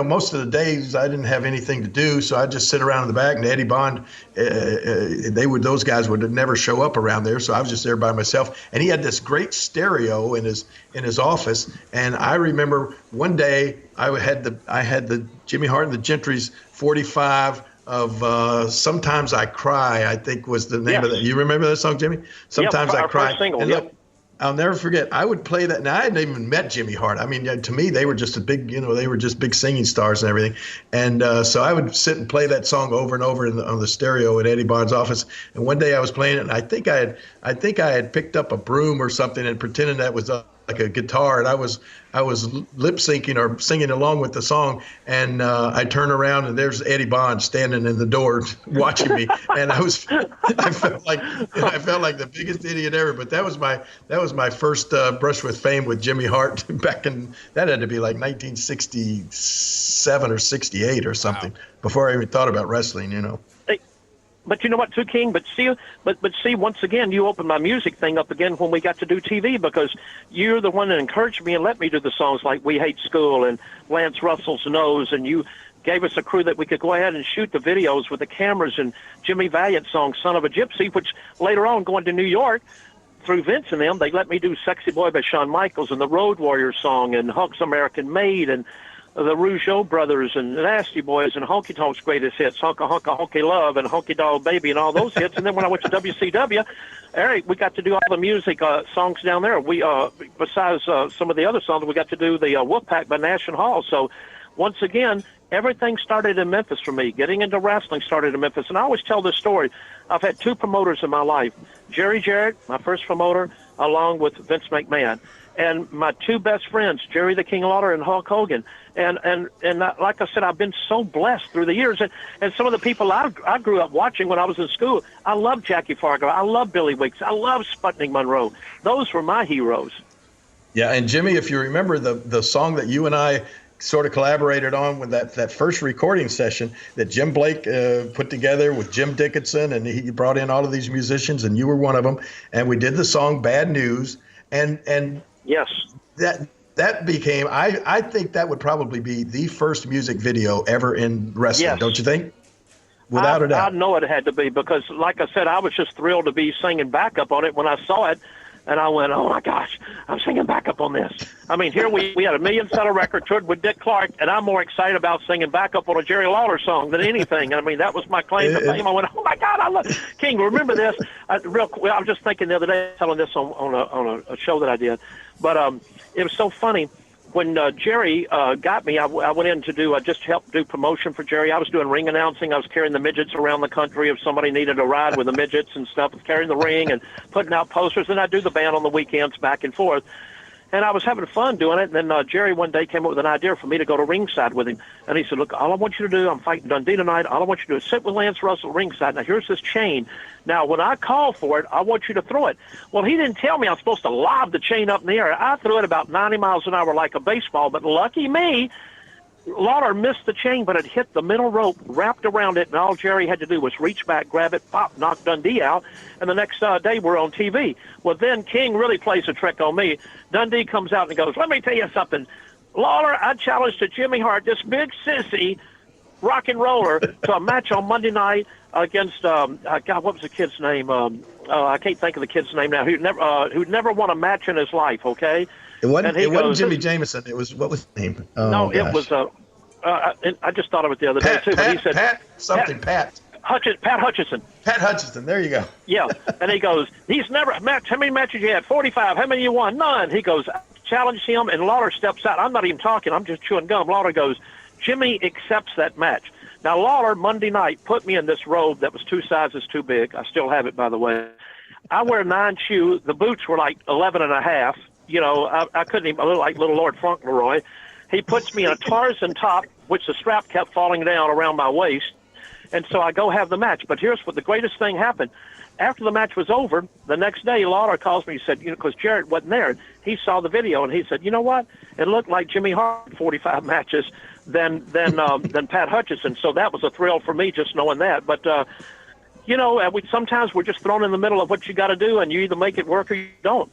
most of the days I didn't have anything to do, so I'd just sit around in the back. And Eddie Bond, those guys would never show up around there, so I was just there by myself. And he had this great stereo in his office. And I remember one day I had the Jimmy Hart and the Gentrys 45 of Sometimes I Cry, I think was the name of that. You remember that song, Jimmy? Sometimes I Cry. Single, and look, I'll never forget. I would play that. Now, I hadn't even met Jimmy Hart. I mean, to me, they were just they were just big singing stars and everything. And so I would sit and play that song over and over on the stereo at Eddie Bond's office. And one day I was playing it, and I think I had picked up a broom or something and pretended that was like a guitar, and I was lip syncing or singing along with the song, and I turn around and there's Eddie Bond standing in the door watching me, and I felt like the biggest idiot ever. But that was my first brush with fame with Jimmy Hart back in, that had to be like 1967 or 68 or something. Wow. Before I even thought about wrestling, Hey, But you know what, too, King? But see, once again, you opened my music thing up again when we got to do TV, because you're the one that encouraged me and let me do the songs like We Hate School and Lance Russell's Nose, and you gave us a crew that we could go ahead and shoot the videos with the cameras, and Jimmy Valiant's song Son of a Gypsy, which later on, going to New York, through Vince and them, they let me do Sexy Boy by Shawn Michaels and the Road Warrior song and Hulk's American Made and the Rougeau Brothers and the Nasty Boys and Honky Tonk's greatest hits, Honka Honka Honky Love and Honky Doll Baby and all those hits. And then when I went to WCW, Eric, we got to do all the music songs down there. We besides some of the other songs, we got to do the Wolfpack by Nash and Hall. So once again, everything started in Memphis for me. Getting into wrestling started in Memphis. And I always tell this story. I've had two promoters in my life. Jerry Jarrett, my first promoter, along with Vince McMahon. And my two best friends, Jerry the King Lawler and Hulk Hogan. And like I said, I've been so blessed through the years. And some of the people I grew up watching when I was in school, I loved Jackie Fargo. I loved Billy Weeks. I loved Sputnik Monroe. Those were my heroes. Yeah, and Jimmy, if you remember the song that you and I sort of collaborated on with that first recording session that Jim Blake put together with Jim Dickinson, and he brought in all of these musicians, and you were one of them. And we did the song Bad News. And yes, that became, I think that would probably be the first music video ever in wrestling, yes. Don't you think? Without a doubt. I know it had to be, because like I said, I was just thrilled to be singing backup on it when I saw it. And I went, oh, my gosh, I'm singing backup on this. I mean, here we had a million-seller record toured with Dick Clark, and I'm more excited about singing backup on a Jerry Lawler song than anything. I mean, that was my claim to fame. I went, oh, my God, I love King, remember this? I was just thinking the other day, telling this on a show that I did. But it was so funny. When Jerry got me, I went in to do just help do promotion for Jerry. I was doing ring announcing. I was carrying the midgets around the country if somebody needed a ride with the midgets and stuff. I was carrying the ring and putting out posters. And I'd do the band on the weekends back and forth. And I was having fun doing it. And then Jerry one day came up with an idea for me to go to ringside with him. And he said, look, all I want you to do, I'm fighting Dundee tonight. All I want you to do is sit with Lance Russell ringside. Now, here's this chain. Now, when I call for it, I want you to throw it. Well, he didn't tell me I'm supposed to lob the chain up in the air. I threw it about 90 miles an hour like a baseball. But lucky me, Lawler missed the chain, but it hit the middle rope, wrapped around it, and all Jerry had to do was reach back, grab it, pop, knock Dundee out, and the next day we're on TV. Well, then King really plays a trick on me. Dundee comes out and goes, let me tell you something. Lawler, I challenged to Jimmy Hart, this big sissy rock and roller, to a match on Monday night against, God, what was the kid's name? I can't think of the kid's name now, who'd never won a match in his life, okay? It wasn't Jimmy Jameson. It was, what was his name? Oh, no, gosh. It was, I just thought of it the other day, too. But he said, Pat Hutchison. Pat Hutchison, there you go. Yeah, and he goes, he's never matched. How many matches you had? 45. How many you won? None. He goes, challenge him, and Lawler steps out. I'm not even talking. I'm just chewing gum. Lawler goes, Jimmy accepts that match. Now, Lawler, Monday night, put me in this robe that was 2 sizes too big. I still have it, by the way. I wear 9 shoes. The boots were like 11 and a half. You know, I couldn't even, I look like little Lord Fauntleroy. He puts me in a Tarzan top, which the strap kept falling down around my waist. And so I go have the match. But here's what the greatest thing happened. After the match was over, the next day, Lawler calls me. He said, because Jarrett wasn't there, he saw the video, and he said, you know what? It looked like Jimmy Hart 45 matches than Pat Hutchison. So that was a thrill for me just knowing that. But, sometimes we're just thrown in the middle of what you got to do, and you either make it work or you don't.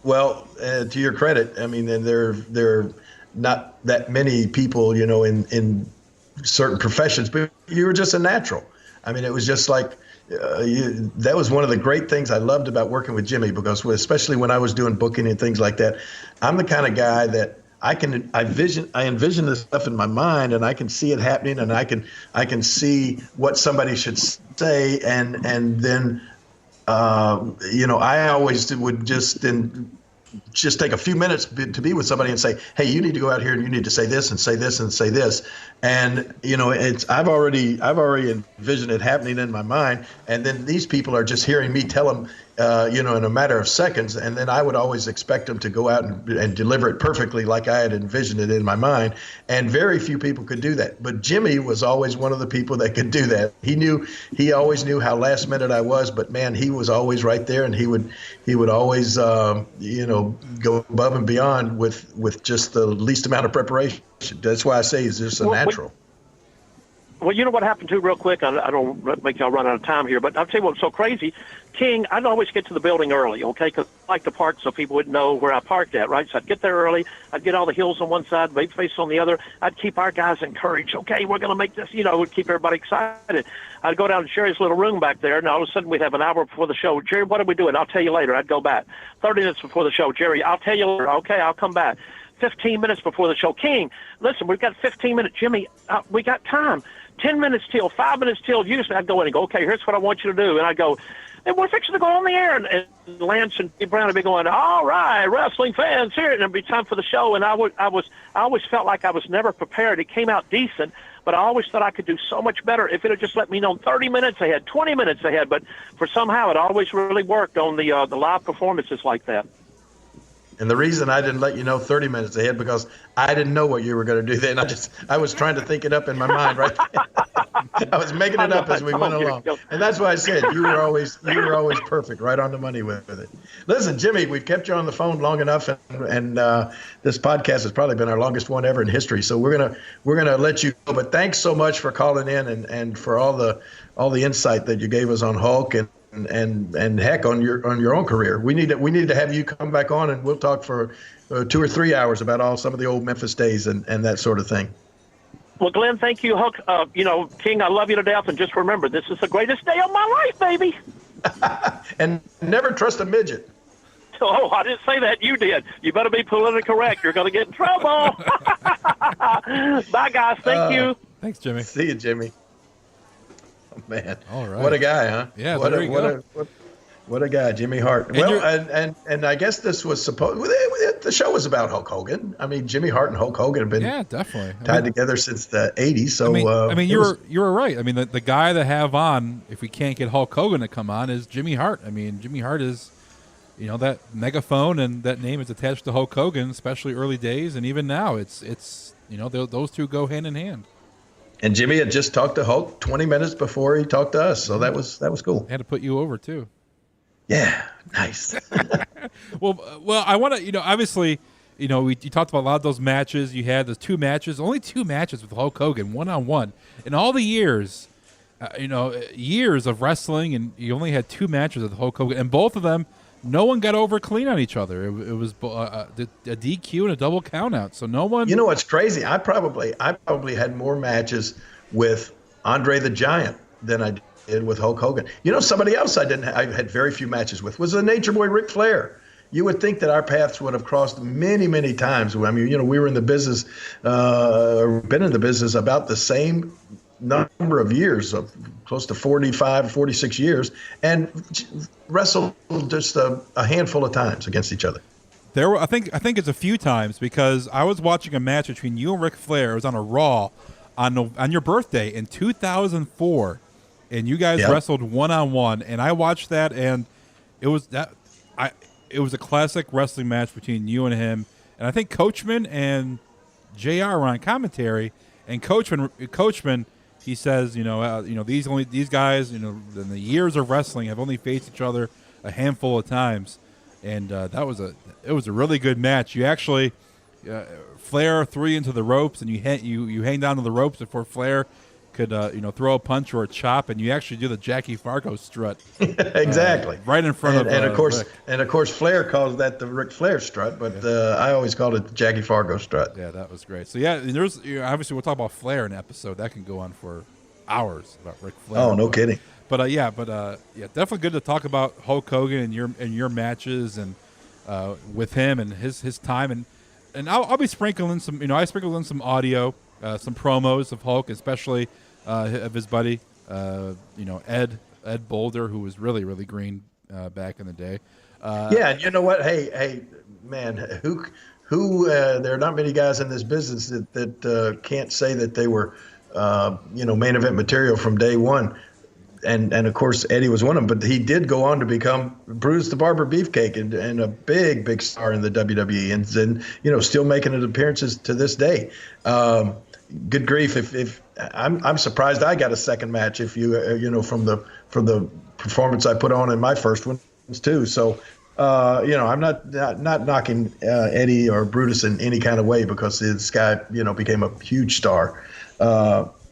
Well, to your credit, I mean, and there are not that many people, in certain professions, but you were just a natural. I mean, it was just like that was one of the great things I loved about working with Jimmy, because especially when I was doing booking and things like that, I'm the kind of guy that I envision this stuff in my mind, and I can see it happening, and I can see what somebody should say, and then. I always would just take a few minutes to be with somebody and say, hey, you need to go out here and you need to say this and say this and say this. And, I've already envisioned it happening in my mind. And then these people are just hearing me tell them, in a matter of seconds. And then I would always expect them to go out and deliver it perfectly like I had envisioned it in my mind. And very few people could do that. But Jimmy was always one of the people that could do that. He always knew how last minute I was, but man, he was always right there, and he would always, go above and beyond with just the least amount of preparation. That's why I say he's just a natural. Well, you know what happened too, real quick. I don't make y'all run out of time here, but I'll tell you what's so crazy. King, I'd always get to the building early, okay, because I like to park so people would know where I parked at, right? So I'd get there early. I'd get all the hills on one side, Babyface on the other. I'd keep our guys encouraged. Okay, we're going to make this, would keep everybody excited. I'd go down to Jerry's little room back there, and all of a sudden we'd have an hour before the show. Jerry, what are we doing? I'll tell you later. I'd go back. 30 minutes before the show. Jerry, I'll tell you later. Okay, I'll come back. 15 minutes before the show. King, listen, we've got 15 minutes. Jimmy, we got time. 10 minutes till, 5 minutes till. Usually I'd go in and go, okay, here's what I want you to do. And I'd go, and we're fixing to go on the air. And Lance and Brown would be going, all right, wrestling fans here. And it'd be time for the show. And I always felt like I was never prepared. It came out decent, but I always thought I could do so much better if it had just let me know 30 minutes ahead, 20 minutes ahead. But for somehow it always really worked on the live performances like that. And the reason I didn't let you know 30 minutes ahead because I didn't know what you were going to do then. I was trying to think it up in my mind, right? I was making it up as we went along. And that's why I said you were always perfect, right on the money with it. Listen, Jimmy, we've kept you on the phone long enough, and this podcast has probably been our longest one ever in history. So we're gonna let you go. But thanks so much for calling in and for all the insight that you gave us on Hulk and heck on your own career. We need to have you come back on, and we'll talk for 2 or 3 hours about some of the old Memphis days and that sort of thing. Well, Glenn, thank you, Hulk. King, I love you to death, and just remember, this is the greatest day of my life, baby. And never trust a midget. Oh, I didn't say that. You did. You better be politically correct. You're going to get in trouble. Bye, guys. Thank you. Thanks, Jimmy. See you, Jimmy. Oh, man. All right. What a guy, huh? Yeah, what a guy, Jimmy Hart. And I guess this was the show was about Hulk Hogan. I mean, Jimmy Hart and Hulk Hogan have been definitely tied together since the 80s. So you were right. I mean, the guy to have on, if we can't get Hulk Hogan to come on, is Jimmy Hart. I mean, Jimmy Hart is, that megaphone and that name is attached to Hulk Hogan, especially early days, and even now, it's those two go hand in hand. And Jimmy had just talked to Hulk 20 minutes before he talked to us, so that was cool. Had to put you over too. Yeah, nice. well, I want to, obviously, you talked about a lot of those matches. You had those only two matches with Hulk Hogan, one-on-one. In all the years, years of wrestling, and you only had 2 matches with Hulk Hogan, and both of them, no one got over clean on each other. It was a DQ and a double countout. So no one. You know what's crazy? I probably had more matches with Andre the Giant than I did with Hulk Hogan. Somebody else I had very few matches with was the Nature Boy Ric Flair. You would think that our paths would have crossed many, many times. I mean, we were in the business, been in the business about the same number of years, of close to 45, 46 years, and wrestled just a handful of times against each other. There were, I think it's a few times, because I was watching a match between you and Ric Flair. It was on a Raw on your birthday in 2004, and you guys wrestled one-on-one, and I watched that, and it was a classic wrestling match between you and him, and I think Coachman and JR were on commentary, and Coachman. He says, these guys, in the years of wrestling, have only faced each other a handful of times, and it was a really good match. You actually Flair threw you into the ropes, and you hang down to the ropes before Flair could throw a punch or a chop, and you actually do the Jackie Fargo strut. Exactly. Right in front of course, Rick. And of course Flair calls that the Ric Flair strut, but I always called it the Jackie Fargo strut. Yeah, that was great. So there's obviously we'll talk about Flair in an episode that can go on for hours about Ric Flair. Oh, no kidding. But definitely good to talk about Hulk Hogan and your matches and with him and his time, and I'll be sprinkling some, I sprinkled in some audio, some promos of Hulk, especially of his buddy, Ed Boulder, who was really, really green back in the day. And you know what? Hey, man, who there are not many guys in this business that can't say that they were, main event material from day one. And of course, Eddie was one of them, but he did go on to become Bruce the Barber Beefcake and a big, big star in the WWE and still making appearances to this day. Good grief. If I'm surprised I got a second match if from the performance I put on in my first one too. So, I'm not knocking Eddie or Brutus in any kind of way because this guy, became a huge star.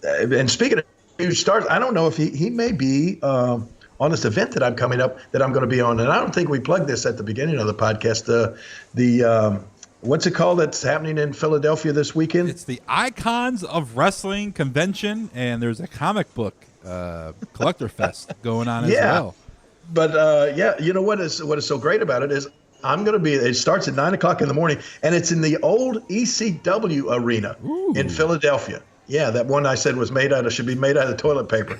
and speaking of huge stars, I don't know if he may be on this event that I'm coming up that I'm going to be on. And I don't think we plugged this at the beginning of the podcast. The what's it called that's happening in Philadelphia this weekend? It's the Icons of Wrestling Convention, and there's a comic book collector fest going on as well. But you know what is so great about it is I'm going to be. It starts at 9:00 in the morning, and it's in the old ECW arena in Philadelphia. Yeah, that one I said should be made out of toilet paper.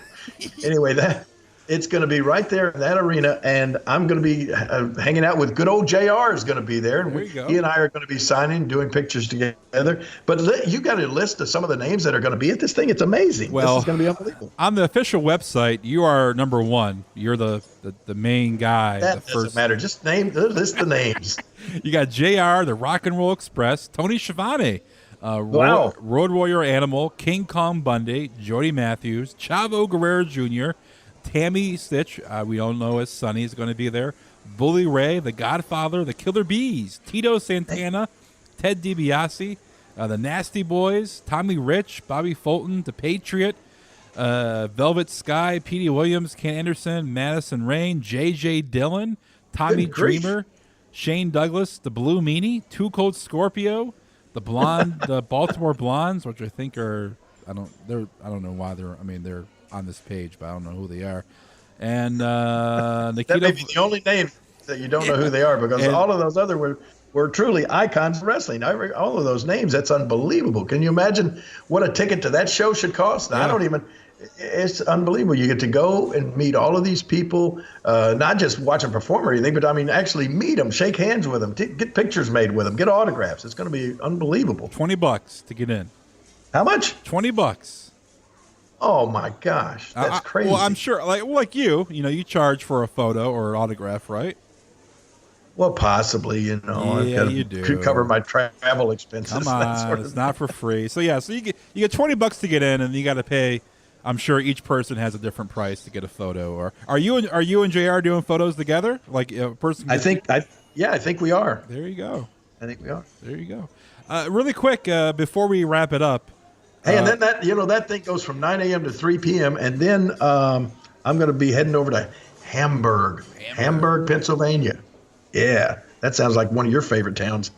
Anyway, it's going to be right there in that arena, and I'm going to be hanging out with good old JR is going to be there. And he and I are going to be signing, doing pictures together. But you got a list of some of the names that are going to be at this thing. It's amazing. Well, this is going to be unbelievable. On the official website, you are number one. You're the main guy. That doesn't matter. Just list the names. You got JR, the Rock and Roll Express, Tony Schiavone, Road Warrior Animal, King Kong Bundy, Jody Matthews, Chavo Guerrero Jr., Tammy Stitch, we all know as Sonny, is going to be there. Bully Ray, The Godfather, The Killer Bees, Tito Santana, Ted DiBiase, The Nasty Boys, Tommy Rich, Bobby Fulton, The Patriot, Velvet Sky, Petey Williams, Ken Anderson, Madison Rain, J.J. Dillon, Tommy Dreamer, Shane Douglas, The Blue Meanie, Two Cold Scorpio, the Baltimore Blondes, which I think are I don't know why they're on this page, but I don't know who they are. And Nikita, that may be the only name that you don't know who they are, because all of those other were truly icons of wrestling. All of those names, that's unbelievable. Can you imagine what a ticket to that show should cost? It's unbelievable. You get to go and meet all of these people, not just watch them perform or anything, but actually meet them, shake hands with them, get pictures made with them, get autographs. It's going to be unbelievable. $20 to get in. How much? $20. Oh my gosh, that's crazy. Well, I'm sure, like you charge for a photo or an autograph, right? Well, possibly, Yeah, you do. To cover my travel expenses. Come on, it's not for free. So yeah, so you get $20 to get in, and you got to pay. I'm sure each person has a different price to get a photo. Or are you and JR doing photos together? Like a person? I think we are. There you go. I think we are. There you go. Really quick, before we wrap it up. Hey, and then that thing goes from 9 a.m. to 3 p.m. And then I'm going to be heading over to Hamburg, Pennsylvania. Yeah, that sounds like one of your favorite towns.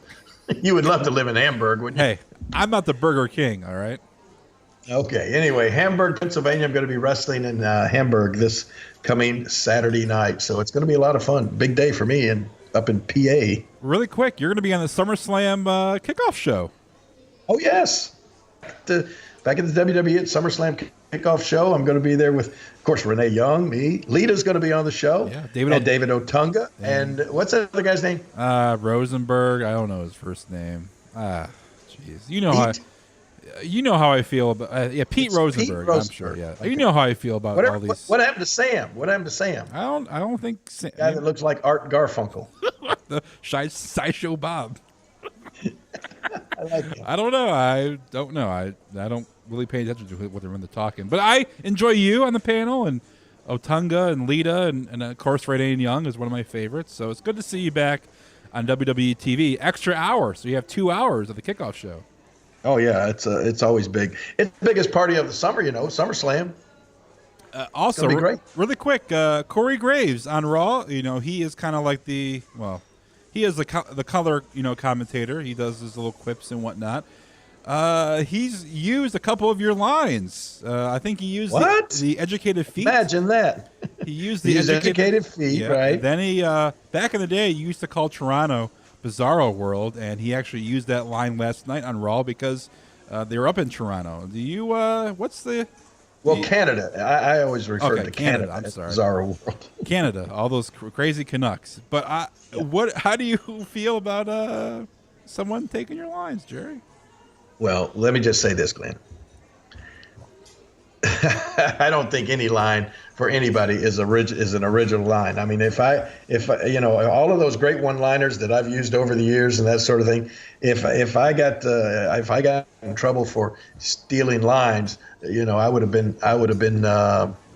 You would love to live in Hamburg, wouldn't you? Hey, I'm not the Burger King, all right? Okay, anyway, Hamburg, Pennsylvania. I'm going to be wrestling in Hamburg this coming Saturday night. So it's going to be a lot of fun. Big day for me up in PA. Really quick, you're going to be on the SummerSlam kickoff show. Oh, yes. Back at the WWE at SummerSlam kickoff show. I'm going to be there with, of course, Renee Young, me. Lita's going to be on the show. Yeah, David Otunga. Yeah. And what's that other guy's name? Rosenberg. I don't know his first name. Jeez. You know how I feel about Pete Rosenberg. I'm sure. Yeah, okay. You know how I feel about all these. What happened to Sam? I don't think Sam. Guy that looks like Art Garfunkel. The Sideshow Bob. I like him. I don't know. I don't really pay attention to what they're in the talking. But I enjoy you on the panel, and Otunga and Lita, and of course Renee Young is one of my favorites. So it's good to see you back on WWE TV. Extra hour, so you have 2 hours of the kickoff show. Oh yeah, it's always big. It's the biggest party of the summer, SummerSlam. Also, great. Really quick, Corey Graves on Raw. He is kind of like he is the color commentator. He does his little quips and whatnot. He's used a couple of your lines. I think he used the educated feet. Imagine that. He used the educated feet, right? Then he back in the day, he used to call Toronto Bizarro World, and he actually used that line last night on Raw because they were up in Toronto. Do you what's the Canada. I always refer to Canada. I'm sorry. Bizarro World. Canada, all those crazy Canucks. But how do you feel about someone taking your lines, Jerry? Well, let me just say this, Glenn. I don't think any line for anybody is an original line. I mean, if I all of those great one-liners that I've used over the years and that sort of thing, if I got in trouble for stealing lines, I would have been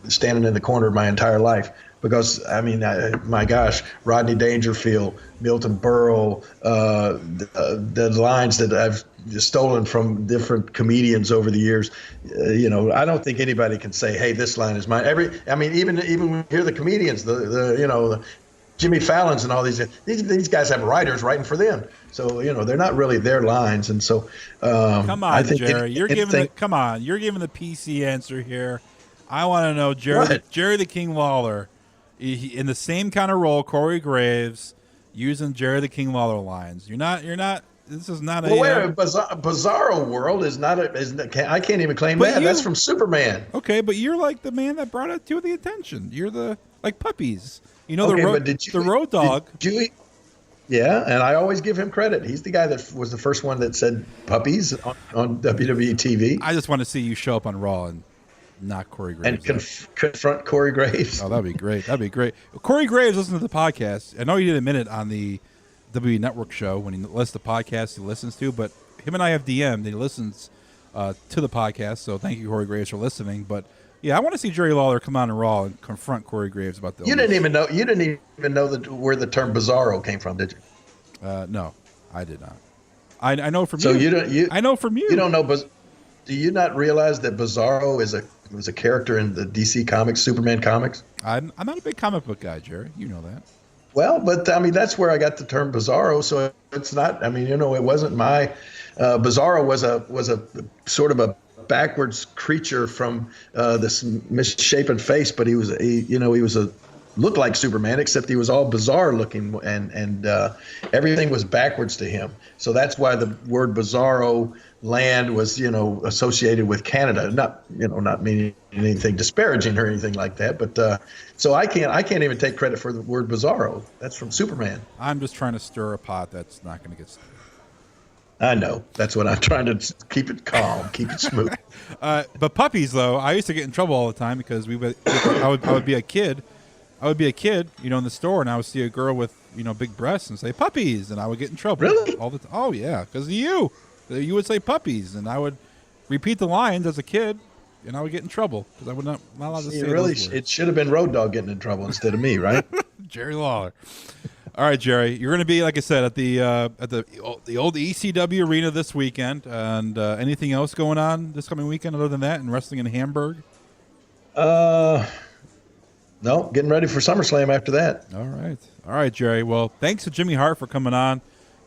standing in the corner my entire life. because I mean, my gosh, Rodney Dangerfield, Milton Berle, the lines that I've stolen from different comedians over the years. I don't think anybody can say, "Hey, this line is mine." Even when you hear the comedians, the Jimmy Fallon's and all these guys have writers writing for them, so they're not really their lines, and so come on, Jerry, you're giving the PC answer here. I want to know Jerry the King Lawler, in the same kind of role, Corey Graves using Jerry the King Lawler lines. You're not. This is not Bizarro World is not I can't even claim that. That's from Superman. Okay, but you're like the man that brought it to the attention. You're like Puppies. The Road Dog. Yeah, and I always give him credit. He's the guy that was the first one that said puppies on WWE TV. I just want to see you show up on Raw and knock Corey Graves and confront Corey Graves. Oh, that'd be great. That'd be great. Corey Graves listened to the podcast. I know he did admit it on the WWE Network show when he lists the podcast he listens to, but him and I have DM'd. He listens to the podcast, so thank you, Corey Graves, for listening. But yeah, I want to see Jerry Lawler come on Raw and confront Corey Graves about the. You didn't even know where the term Bizarro came from, did you? No, I did not. I know from you. So you don't. I know from you. You don't know. Do you not realize that Bizarro was a character in the DC Comics, Superman comics? I'm not a big comic book guy, Jerry. You know that. Well, but that's where I got the term Bizarro. So it's not. It wasn't my. Bizarro was a sort of a backwards creature from this misshapen face, but he looked like Superman, except he was all bizarre looking, and everything was backwards to him. So that's why the word Bizarro land was associated with Canada, not meaning anything disparaging or anything like that. But so I can't even take credit for the word Bizarro. That's from Superman. I'm just trying to stir a pot that's not going to get stirred. I know. That's what I'm trying to keep it calm, keep it smooth. But puppies, though, I used to get in trouble all the time because I would be a kid. I would be a kid, in the store, and I would see a girl with, big breasts and say puppies, and I would get in trouble. Really? All the time. Oh yeah, because of you. You would say puppies, and I would repeat the lines as a kid, and I would get in trouble because I would not allowed to say those words. It should have been Road Dogg getting in trouble instead of me, right? Jerry Lawler. All right, Jerry, you're going to be, like I said, at the old ECW arena this weekend. And anything else going on this coming weekend other than that, and wrestling in Hamburg? No, getting ready for SummerSlam after that. All right, Jerry. Well, thanks to Jimmy Hart for coming on.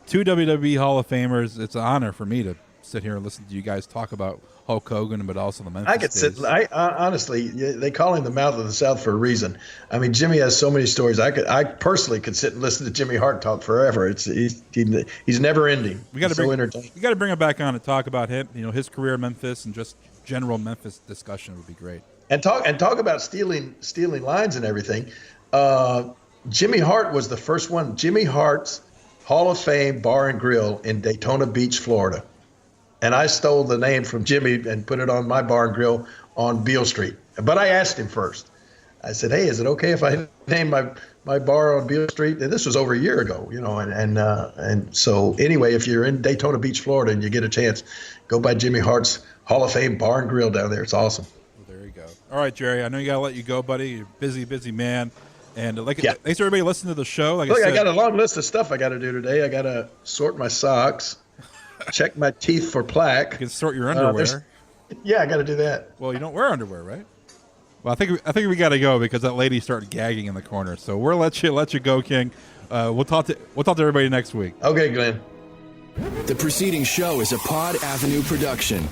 2 WWE Hall of Famers. It's an honor for me to sit here and listen to you guys talk about Hulk Hogan, but also the Memphis I could sit. Honestly, they call him the mouth of the South for a reason. I mean, Jimmy has so many stories. I personally could sit and listen to Jimmy Hart talk forever. He's never ending. We got to bring him back on and talk about him. His career in Memphis and just general Memphis discussion would be great. And talk about stealing lines and everything. Jimmy Hart was the first one. Jimmy Hart's Hall of Fame Bar and Grill in Daytona Beach, Florida. And I stole the name from Jimmy and put it on my bar and grill on Beale Street. But I asked him first. I said, "Hey, is it okay if I name my bar on Beale Street?" And this was over a year ago, and so anyway, if you're in Daytona Beach, Florida, and you get a chance, go by Jimmy Hart's Hall of Fame Bar and Grill down there. It's awesome. Well, there you go. All right, Jerry, I know you got to let you go, buddy. You're a busy man. And thanks everybody listening to the show. Look, I got a long list of stuff I got to do today. I got to sort my socks. Check my teeth for plaque. You can sort your underwear. Yeah, I got to do that. Well, you don't wear underwear, right? Well, I think we got to go because that lady started gagging in the corner. So we'll let you go, King. We'll talk to everybody next week. Okay, Glenn. The preceding show is a Pod Avenue production.